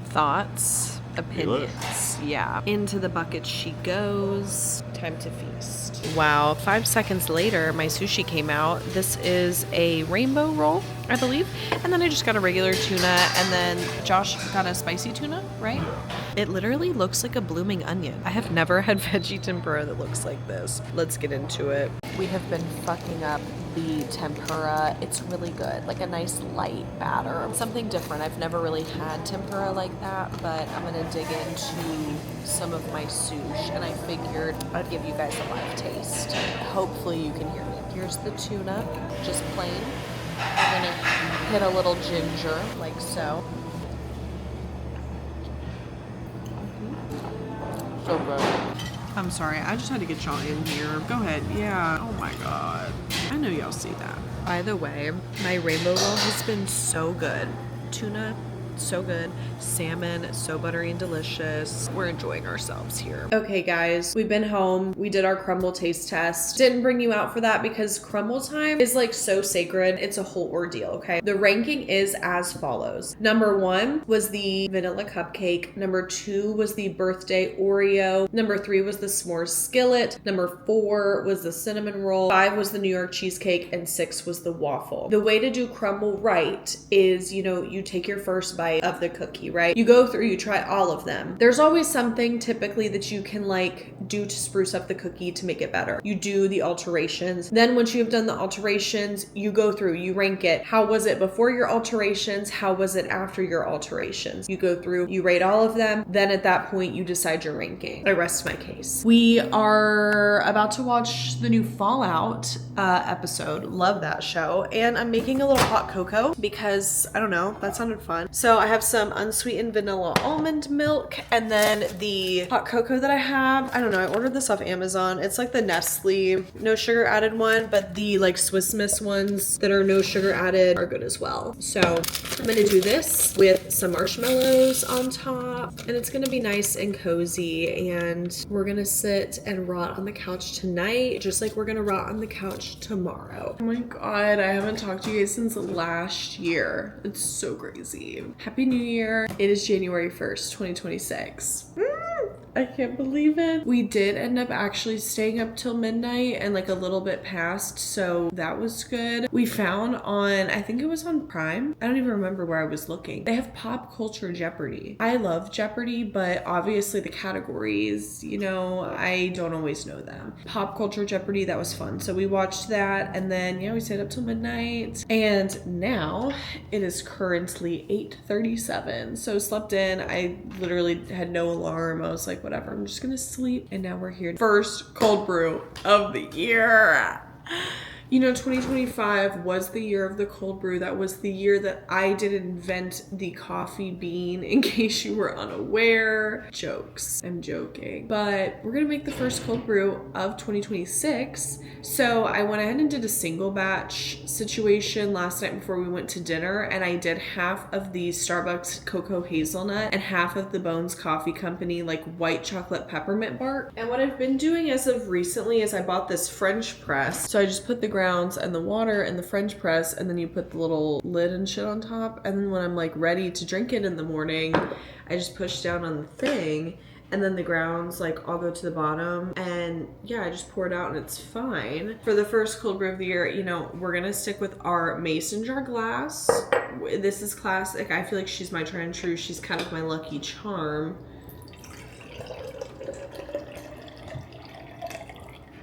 Thoughts, opinions. Yeah. Into the bucket she goes. Time to feast. Wow, 5 seconds later, my sushi came out. This is a rainbow roll, I believe. And then I just got a regular tuna, and then Josh got a spicy tuna, right? It literally looks like a blooming onion. I have never had veggie tempura that looks like this. Let's get into it. We have been fucking up the tempura. It's really good, like a nice light batter. Something different. I've never really had tempura like that, but I'm gonna dig into some of my sushi, and I figured I'd give you guys a live taste. Hopefully you can hear me. Here's the tuna, just plain. I'm gonna hit a little ginger, like so. So good. I'm sorry, I just had to get y'all in here. Go ahead. Yeah. Oh my God. I know y'all see that. By the way, my rainbow roll has been so good. Tuna, so good. Salmon, so buttery and delicious. We're enjoying ourselves here. Okay guys, we've been home. We did our crumble taste test. Didn't bring you out for that because crumble time is like so sacred. It's a whole ordeal, okay? The ranking is as follows. Number 1 was the vanilla cupcake. Number 2 was the birthday Oreo. Number 3 was the s'mores skillet. Number 4 was the cinnamon roll. 5 was the New York cheesecake, and 6 was the waffle. The way to do crumble right is, you know, you take your first bite of the cookie, right? You go through, you try all of them. There's always something typically that you can like do to spruce up the cookie to make it better. You do the alterations. Then once you've done the alterations, you go through, you rank it. How was it before your alterations? How was it after your alterations? You go through, you rate all of them. Then at that point, you decide your ranking. I rest my case. We are about to watch the new Fallout episode. Love that show. And I'm making a little hot cocoa because I don't know, that sounded fun. So I have some unsweetened vanilla almond milk, and then the hot cocoa that I have, I don't know, I ordered this off Amazon. It's like the Nestle no sugar added one, but the like Swiss Miss ones that are no sugar added are good as well. So I'm gonna do this with some marshmallows on top, and it's gonna be nice and cozy, and we're gonna sit and rot on the couch tonight, just like we're gonna rot on the couch tomorrow. Oh my God, I haven't talked to you guys since last year. It's so crazy. Happy New Year. It is January 1st, 2026. I can't believe it. We did end up actually staying up till midnight and like a little bit past, so that was good. We found on, I think it was on Prime. I don't even remember where I was looking. They have Pop Culture Jeopardy. I love Jeopardy, but obviously the categories, you know, I don't always know them. Pop Culture Jeopardy, that was fun. So we watched that, and then yeah, we stayed up till midnight. And now it is currently 8:37. So slept in. I literally had no alarm. I was like, whatever, I'm just gonna sleep. And now we're here. First cold brew of the year. You know, 2025 was the year of the cold brew. That was the year that I did invent the coffee bean, in case you were unaware. Jokes. I'm joking. But we're gonna make the first cold brew of 2026. So I went ahead and did a single batch situation last night before we went to dinner, and I did half of the Starbucks cocoa hazelnut and half of the Bones Coffee Company like white chocolate peppermint bark. And what I've been doing as of recently is I bought this French press. So I just put the grounds and the water and the French press, and then you put the little lid and shit on top, and then when I'm like ready to drink it in the morning, I just push down on the thing, and then the grounds like all go to the bottom, and yeah, I just pour it out and it's fine. For the first cold brew of the year, you know, we're gonna stick with our mason jar glass. This is classic. I feel like she's my tried and true. She's kind of my lucky charm.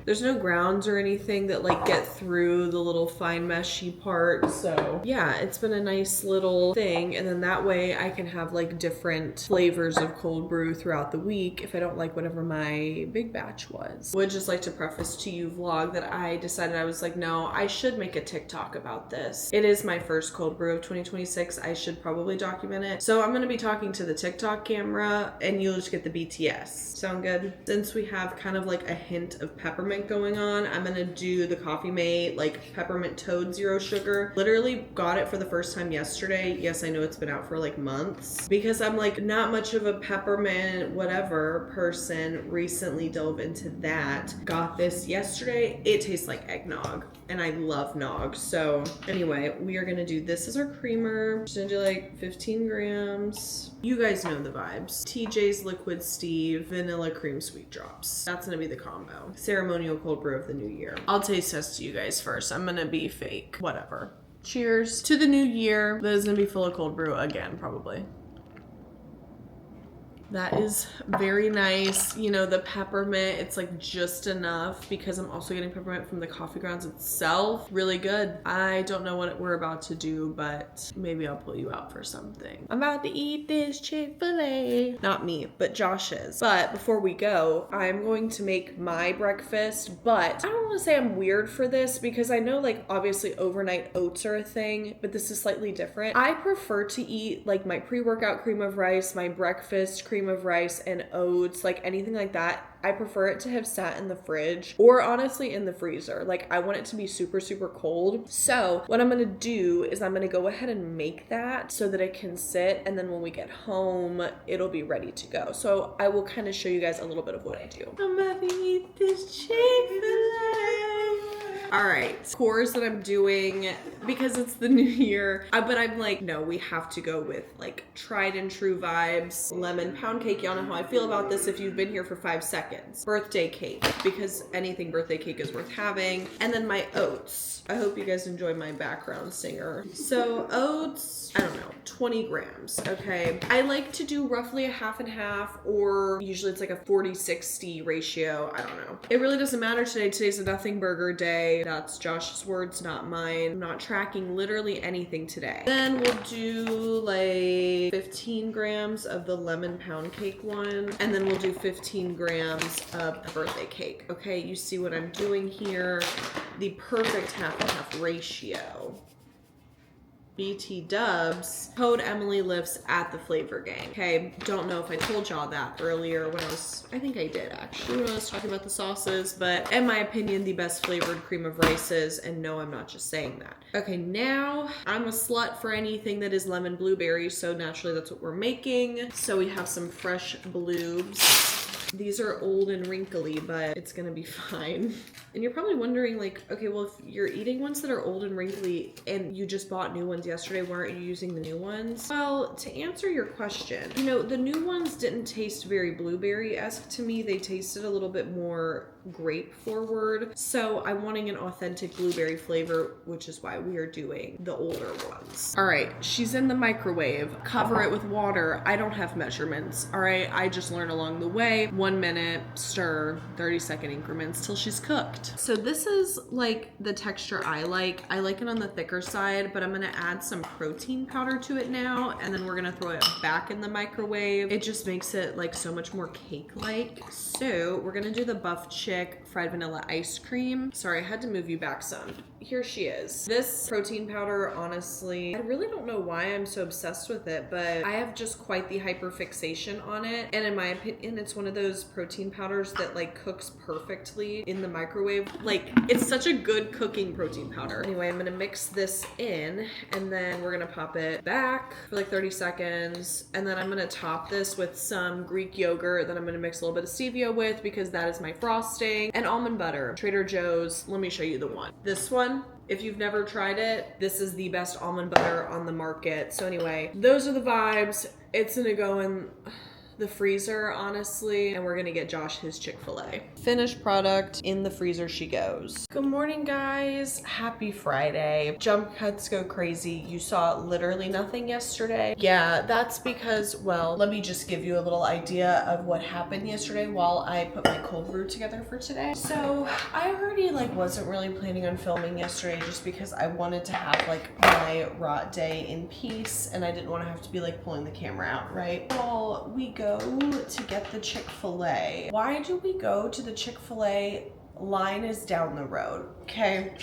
There's no grounds or anything that like get through the little fine meshy part. So yeah, it's been a nice little thing. And then that way I can have like different flavors of cold brew throughout the week if I don't like whatever my big batch was. Would just like to preface to you vlog that I decided, I was like, no, I should make a TikTok about this. It is my first cold brew of 2026. I should probably document it. So I'm gonna be talking to the TikTok camera, and you'll just get the BTS. Sound good? Since we have kind of like a hint of peppermint going on, I'm gonna do the Coffee Mate like peppermint toad zero sugar. Literally got it for the first time yesterday. Yes, I know it's been out for like months, because I'm like not much of a peppermint whatever person. Recently dove into that. Got this yesterday. It tastes like eggnog, and I love nog. So anyway, we are gonna do this as our creamer. Just gonna do like 15 grams. You guys know the vibes. TJ's Liquid Steve Vanilla Cream Sweet Drops. That's gonna be the combo. Ceremonial cold brew of the new year. I'll taste test you guys first. I'm gonna be fake. Whatever. Cheers to the new year. That is gonna be full of cold brew again, probably. That is very nice. You know, the peppermint, it's like just enough, because I'm also getting peppermint from the coffee grounds itself. Really good. I don't know what we're about to do, but maybe I'll pull you out for something. I'm about to eat this Chick-fil-A. Not me, but Josh is. But before we go, I'm going to make my breakfast, but I don't want to say I'm weird for this, because I know like obviously overnight oats are a thing, but this is slightly different. I prefer to eat like my pre-workout cream of rice, my breakfast cream of rice and oats, like anything like that. I prefer it to have sat in the fridge, or honestly in the freezer. Like I want it to be super, super cold. So what I'm gonna do is I'm gonna go ahead and make that so that it can sit, and then when we get home, it'll be ready to go. So I will kind of show you guys a little bit of what I do. I'm about to eat this Chick-fil-A. All right, cores that I'm doing because it's the new year, but I'm like, no, we have to go with like tried and true vibes. Lemon pound cake, y'all know how I feel about this if you've been here for 5 seconds. Birthday cake, because anything birthday cake is worth having. And then my oats. I hope you guys enjoy my background singer. So oats, I don't know, 20 grams, okay? I like to do roughly a half and half, or usually it's like a 40-60 ratio. I don't know. It really doesn't matter today. Today's a nothing burger day. That's Josh's words, not mine. I'm not tracking literally anything today. Then we'll do like 15 grams of the lemon pound cake one, and then we'll do 15 grams of the birthday cake. Okay, you see what I'm doing here? The perfect half and half ratio. BT dubs, code Emily Lifts at the Flavor Gang. Okay, don't know if I told y'all that earlier when I think I did actually when I was talking about the sauces, but in my opinion, the best flavored cream of rices, and no, I'm not just saying that. Okay, now I'm a slut for anything that is lemon blueberry, so naturally that's what we're making. So we have some fresh blues. These are old and wrinkly, but it's gonna be fine. And you're probably wondering, like, okay, well, if you're eating ones that are old and wrinkly and you just bought new ones yesterday, why aren't you using the new ones? Well, to answer your question, you know, the new ones didn't taste very blueberry-esque to me. They tasted a little bit more grape forward. So I'm wanting an authentic blueberry flavor, which is why we are doing the older ones. All right, she's in the microwave. Cover it with water. I don't have measurements, all right? I just learn along the way. 1 minute, stir, 30-second increments till she's cooked. So this is like the texture I like. I like it on the thicker side, but I'm gonna add some protein powder to it now, and then we're gonna throw it back in the microwave. It just makes it like so much more cake-like. So we're gonna do the buff chick fried vanilla ice cream. Sorry, I had to move you back some. Here she is. This protein powder, honestly, I really don't know why I'm so obsessed with it, but I have just quite the hyperfixation on it. And in my opinion, it's one of those protein powders that like cooks perfectly in the microwave. Like, it's such a good cooking protein powder. Anyway, I'm gonna mix this in, and then we're gonna pop it back for like 30 seconds. And then I'm gonna top this with some Greek yogurt that I'm gonna mix a little bit of stevia with, because that is my frosting, and almond butter. Trader Joe's. Let me show you the one. This one. If you've never tried it, this is the best almond butter on the market. So anyway, those are the vibes. It's gonna go in the freezer, honestly, and we're gonna get Josh his Chick-fil-A. Finished product, in the freezer she goes. Good morning, guys. Happy Friday. Jump cuts go crazy. You saw literally nothing yesterday. Yeah, that's because, well, let me just give you a little idea of what happened yesterday while I put my cold brew together for today. So I already like wasn't really planning on filming yesterday just because I wanted to have like my raw day in peace, and I didn't want to have to be like pulling the camera out, right? Well, we go to get the Chick-fil-A. Why do we go to the Chick-fil-A? Line is down the road, okay?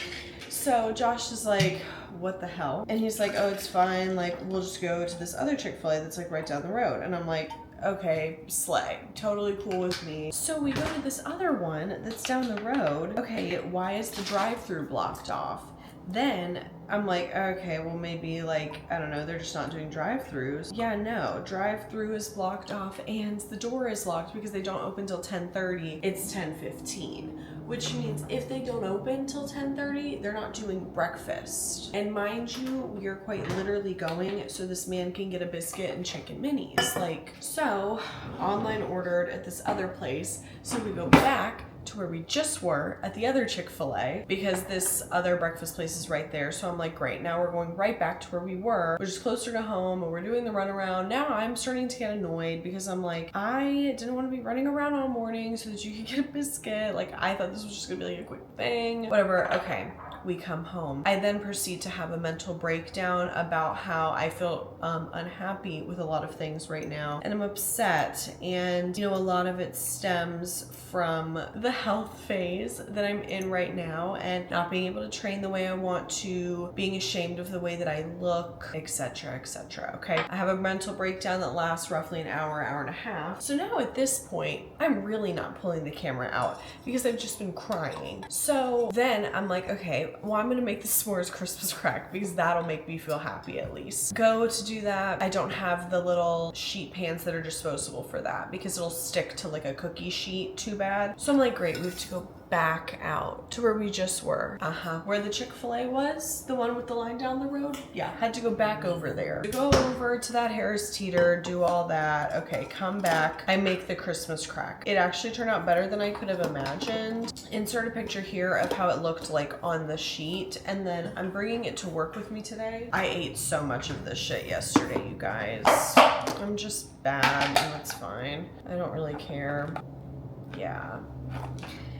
So Josh is like, what the hell? And he's like, oh, it's fine. Like, we'll just go to this other Chick-fil-A that's like right down the road. And I'm like, okay, slay. Totally cool with me. So we go to this other one that's down the road. Okay, why is the drive-thru blocked off? Then I'm like, okay, well maybe like, I don't know, they're just not doing drive-thrus. Yeah, no, drive-thru is blocked off and the door is locked because they don't open till 10:30. It's 10:15, which means if they don't open till 10:30, they're not doing breakfast. And mind you, we are quite literally going so this man can get a biscuit and chicken minis. Like, so online ordered at this other place. So we go back to where we just were at the other Chick-fil-A because this other breakfast place is right there. So I'm like, great, now we're going right back to where we were, which is closer to home, and we're doing the runaround. Now I'm starting to get annoyed because I'm like, I didn't want to be running around all morning so that you could get a biscuit. Like, I thought this was just gonna be like a quick thing. Whatever, okay. We come home. I then proceed to have a mental breakdown about how I feel unhappy with a lot of things right now. And I'm upset. And, you know, a lot of it stems from the health phase that I'm in right now and not being able to train the way I want to, being ashamed of the way that I look, etc., etc. Okay. I have a mental breakdown that lasts roughly an hour, hour and a half. So now at this point, I'm really not pulling the camera out because I've just been crying. So then I'm like, okay, well, I'm gonna make the s'mores Christmas crack because that'll make me feel happy at least. Go to do that. I don't have the little sheet pans that are disposable for that because it'll stick to like a cookie sheet too bad. So I'm like, great, we have to go back out to where we just were. Where the Chick-fil-A was, the one with the line down the road. Yeah, had to go back over there. To go over to that Harris Teeter, do all that. Okay, come back. I make the Christmas crack. It actually turned out better than I could have imagined. Insert a picture here of how it looked like on the sheet, and then I'm bringing it to work with me today. I ate so much of this shit yesterday, you guys. I'm just bad, and that's fine. I don't really care. Yeah.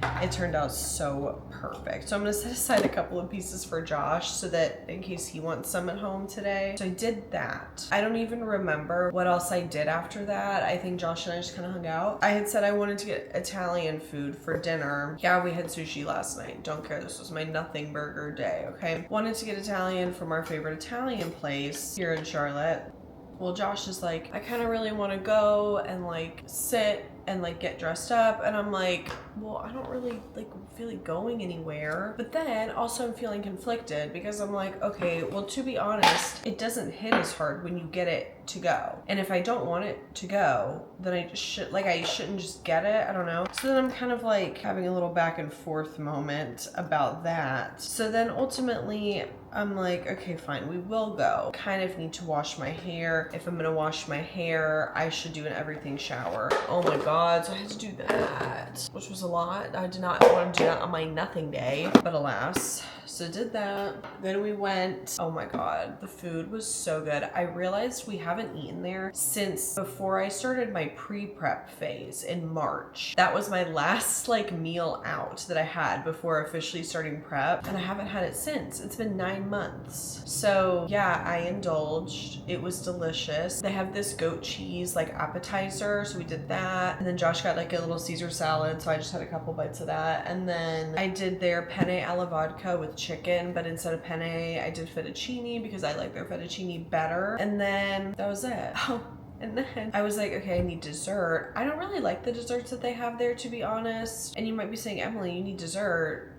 it turned out so perfect. So I'm gonna set aside a couple of pieces for Josh so that in case he wants some at home today. So I did that. I don't even remember what else I did after that. I think Josh and I just kind of hung out. I had said I wanted to get Italian food for dinner. Yeah, we had sushi last night. Don't care, this was my nothing burger day, okay? Wanted to get Italian from our favorite Italian place here in Charlotte. Well, Josh is like, I kind of really want to go and like sit and like get dressed up, and I'm like, well, I don't really like feel like going anywhere. But then also I'm feeling conflicted because I'm like, okay, well, to be honest, it doesn't hit as hard when you get it to go. And if I don't want it to go, then I just I shouldn't just get it. I don't know. So then I'm kind of like having a little back and forth moment about that. So then ultimately I'm like, okay, fine, we will go. Kind of need to wash my hair. If I'm gonna wash my hair, I should do an everything shower. Oh my God, so I had to do that, which was a lot. I did not want to do that on my nothing day, but alas. So did that. Then we went, oh my God, the food was so good. I realized we haven't eaten there since before I started my pre-prep phase in March. That was my last like meal out that I had before officially starting prep, and I haven't had it since. It's been 9 months. So yeah, I indulged. It was delicious. They have this goat cheese like appetizer, so we did that. And then Josh got like a little Caesar salad, so I just had a couple bites of that. And then I did their penne alla vodka with chicken, but instead of penne, I did fettuccine because I like their fettuccine better. And then that was it. Oh. And then I was like, okay, I need dessert. I don't really like the desserts that they have there, to be honest. And you might be saying, Emily, you need dessert.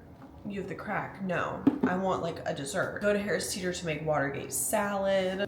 You have the crack. No, I want like a dessert. Go to Harris Teeter to make Watergate salad.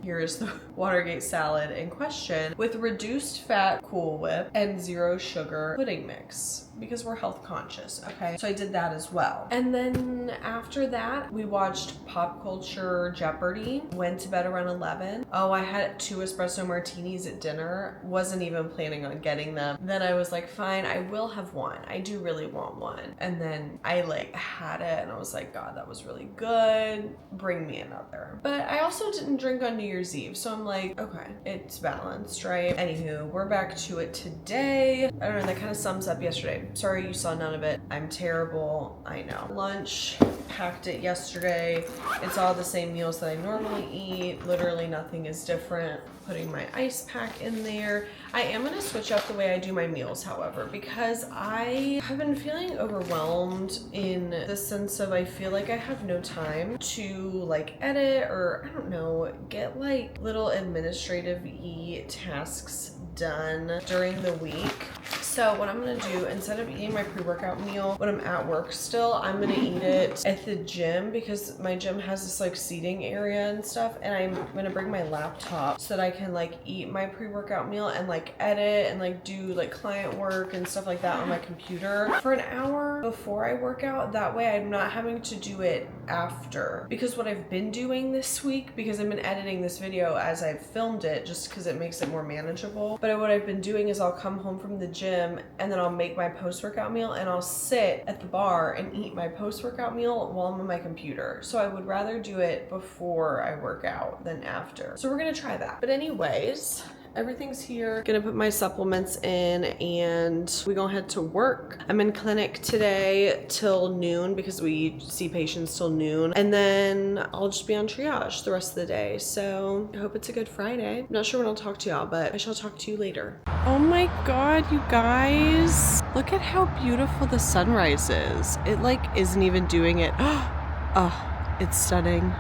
Here's the Watergate salad in question with reduced fat Cool Whip and 0 sugar pudding mix because we're health conscious, okay? So I did that as well. And then after that, we watched Pop Culture Jeopardy, went to bed around 11. Oh, I had 2 espresso martinis at dinner. Wasn't even planning on getting them. Then I was like, fine, I will have one. I do really want one. And then I like had it and I was like, God, that was really good. Bring me another. But I also didn't drink on New Year's Eve. So I'm like, okay, it's balanced, right? Anywho, we're back to it today. I don't know, that kind of sums up yesterday. Sorry you saw none of it. I'm terrible, I know. Lunch, packed it yesterday. It's all the same meals that I normally eat. Literally nothing is different. Putting my ice pack in there. I am gonna switch up the way I do my meals, however, because I have been feeling overwhelmed in the sense of I feel like I have no time to like edit or I don't know, get like little administrative-y tasks done during the week. So what I'm gonna do, instead of eating my pre-workout meal when I'm at work still, I'm gonna eat it at the gym because my gym has this like seating area and stuff, and I'm gonna bring my laptop so that I can like eat my pre-workout meal and like edit and like do like client work and stuff like that on my computer for an hour before I work out. That way I'm not having to do it after, because what I've been doing this week, because I've been editing this video as I've filmed it just because it makes it more manageable, but what I've been doing is I'll come home from the gym and then I'll make my post-workout meal and I'll sit at the bar and eat my post-workout meal while I'm on my computer. So I would rather do it before I work out than after. So we're gonna try that. But anyways, everything's here. Gonna put my supplements in and we gonna head to work. I'm in clinic today till noon because we see patients till noon, and then I'll just be on triage the rest of the day. So I hope it's a good Friday. I'm not sure when I'll talk to y'all, but I shall talk to you later. Oh my God, you guys, look at how beautiful the sunrise is. It like isn't even doing it. Oh, it's stunning.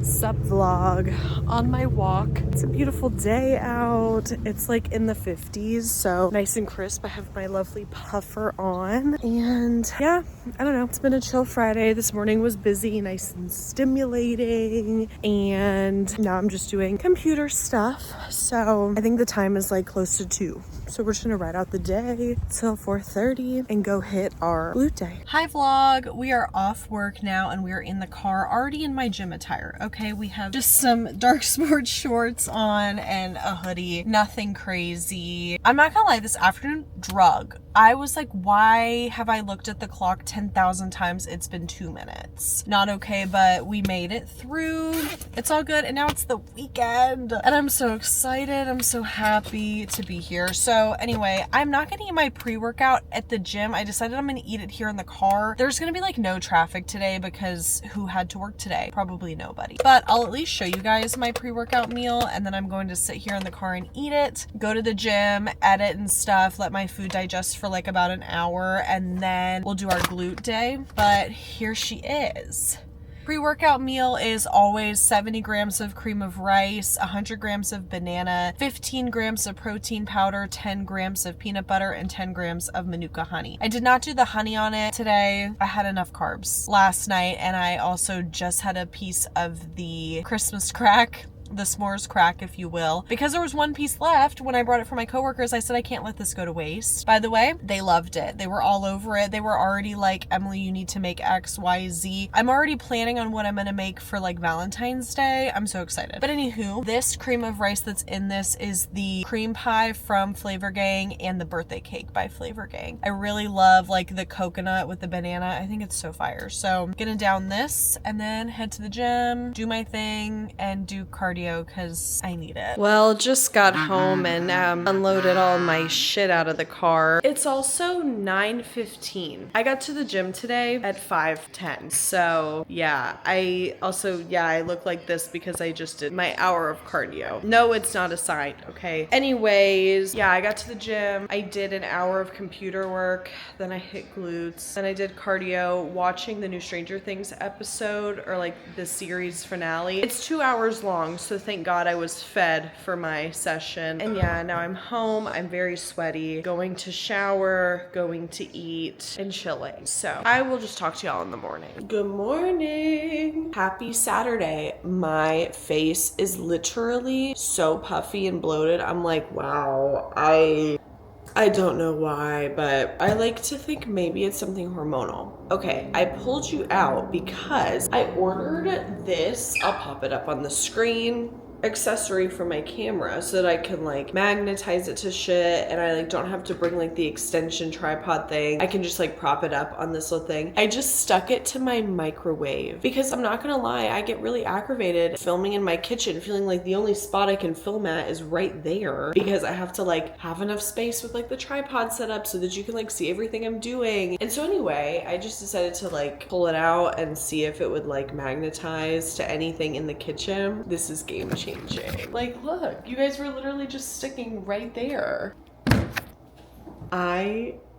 Sup vlog, on my walk. It's a beautiful day out. It's like in the 50s, so nice and crisp. I have my lovely puffer on, and yeah, I don't know, it's been a chill Friday. This morning was busy, nice and stimulating, and now I'm just doing computer stuff. So I think the time is like close to 2. So we're just gonna ride out the day till 4:30 and go hit our glute day. Hi vlog, we are off work now and we are in the car, already in my gym attire. Okay, we have just some dark sports shorts on and a hoodie, nothing crazy. I'm not gonna lie, this afternoon drug I was like, why have I looked at the clock 10,000 times? It's been 2 minutes. Not okay, but we made it through. It's all good. And now it's the weekend. And I'm so excited. I'm so happy to be here. So anyway, I'm not gonna eat my pre-workout at the gym. I decided I'm gonna eat it here in the car. There's gonna be like no traffic today because who had to work today? Probably nobody. But I'll at least show you guys my pre-workout meal, and then I'm going to sit here in the car and eat it, go to the gym, edit and stuff, let my food digest for like about an hour, and then we'll do our glute day. But here she is. Pre-workout meal is always 70 grams of cream of rice, 100 grams of banana, 15 grams of protein powder, 10 grams of peanut butter, and 10 grams of Manuka honey. I did not do the honey on it today. I had enough carbs last night, and I also just had a piece of the Christmas crack, the s'mores crack, if you will, because there was one piece left. When I brought it for my coworkers, I said, I can't let this go to waste. By the way, they loved it. They were all over it. They were already like, Emily, you need to make X, Y, Z. I'm already planning on what I'm gonna make for like Valentine's Day. I'm so excited. But anywho, this cream of rice that's in this is the cream pie from Flavor Gang and the birthday cake by Flavor Gang. I really love like the coconut with the banana. I think it's so fire. So I'm gonna down this and then head to the gym, do my thing, and do cardio because I need it. Well, just got home and unloaded all my shit out of the car. It's also 9:15. I got to the gym today at 5:10. So yeah, I look like this because I just did my hour of cardio. No, it's not a sign, okay? Anyways, yeah, I got to the gym. I did an hour of computer work. Then I hit glutes. Then I did cardio watching the new Stranger Things episode, or like the series finale. It's 2 hours long, so thank God I was fed for my session. And yeah, now I'm home. I'm very sweaty. Going to shower, going to eat, and chilling. So I will just talk to y'all in the morning. Good morning. Happy Saturday. My face is literally so puffy and bloated. I'm like, wow, I don't know why, but I like to think maybe it's something hormonal. Okay, I pulled you out because I ordered this, I'll pop it up on the screen, accessory for my camera so that I can like magnetize it to shit, and I like don't have to bring like the extension tripod thing. I can just like prop it up on this little thing. I just stuck it to my microwave because I'm not gonna lie, I get really aggravated filming in my kitchen, feeling like the only spot I can film at is right there because I have to like have enough space with like the tripod set up so that you can like see everything I'm doing. And so anyway, I just decided to like pull it out and see if it would like magnetize to anything in the kitchen. This is game changing. Like, look, you guys were literally just sticking right there.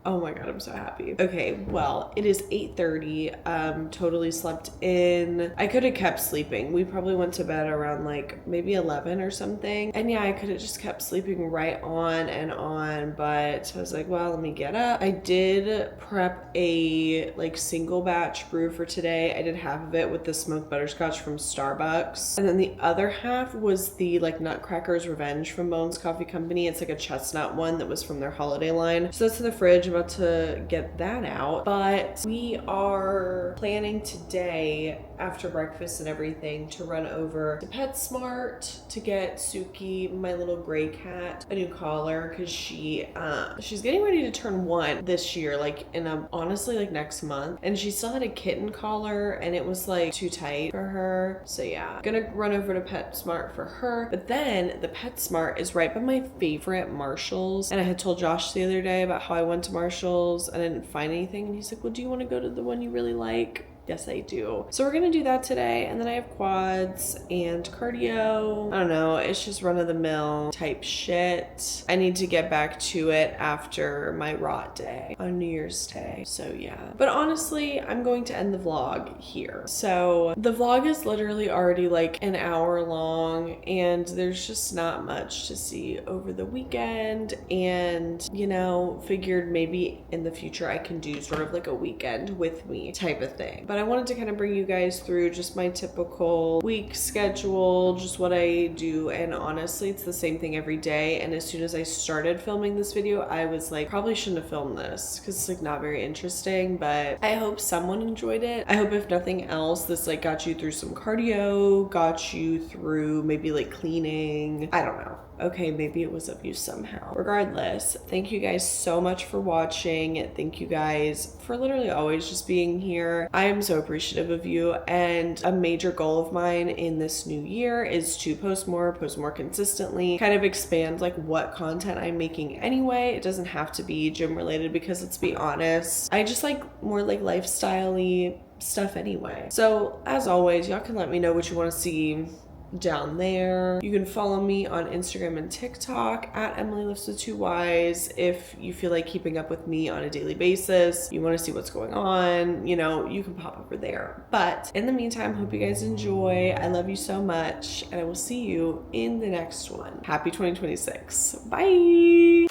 Oh my God, I'm so happy. Okay, well, it is 8:30. Totally slept in. I could have kept sleeping. We probably went to bed around like maybe 11 or something. And yeah, I could have just kept sleeping right on and on, but I was like, well, let me get up. I did prep a like single batch brew for today. I did half of it with the smoked butterscotch from Starbucks. And then the other half was the like Nutcracker's Revenge from Bones Coffee Company. It's like a chestnut one that was from their holiday line. So that's in the fridge. I'm about to get that out, but we are planning today after breakfast and everything to run over to PetSmart to get Suki, my little gray cat, a new collar because she's getting ready to turn 1 this year, like in honestly like next month, and she still had a kitten collar and it was like too tight for her. So yeah, gonna run over to PetSmart for her. But then the PetSmart is right by my favorite Marshalls, and I had told Josh the other day about how I went to Marshalls and I didn't find anything, and he's like, well, do you want to go to the one you really like? Yes, I do. So we're gonna do that today, and then I have quads and cardio. I don't know, it's just run-of-the-mill type shit. I need to get back to it after my rot day on New Year's Day. So yeah. But honestly, I'm going to end the vlog here. So the vlog is literally already like an hour long, and there's just not much to see over the weekend. And, you know, figured maybe in the future I can do sort of like a weekend with me type of thing. But I wanted to kind of bring you guys through just my typical week schedule, just what I do. And honestly, it's the same thing every day. And as soon as I started filming this video, I was like, probably shouldn't have filmed this because it's like not very interesting, but I hope someone enjoyed it. I hope if nothing else, this like got you through some cardio, got you through maybe like cleaning. I don't know. Okay, maybe it was of use somehow. Regardless, thank you guys so much for watching. Thank you guys for literally always just being here. I am so appreciative of you, and a major goal of mine in this new year is to post more consistently, kind of expand like what content I'm making anyway. It doesn't have to be gym related, because let's be honest, I just like more like lifestyle-y stuff anyway. So as always, y'all can let me know what you want to see down there. You can follow me on Instagram and TikTok at Emily Lifts with 2 Ys if you feel like keeping up with me on a daily basis. You want to see what's going on, you know, you can pop over there. But in the meantime, hope you guys enjoy. I love you so much, and I will see you in the next one. Happy 2026. Bye.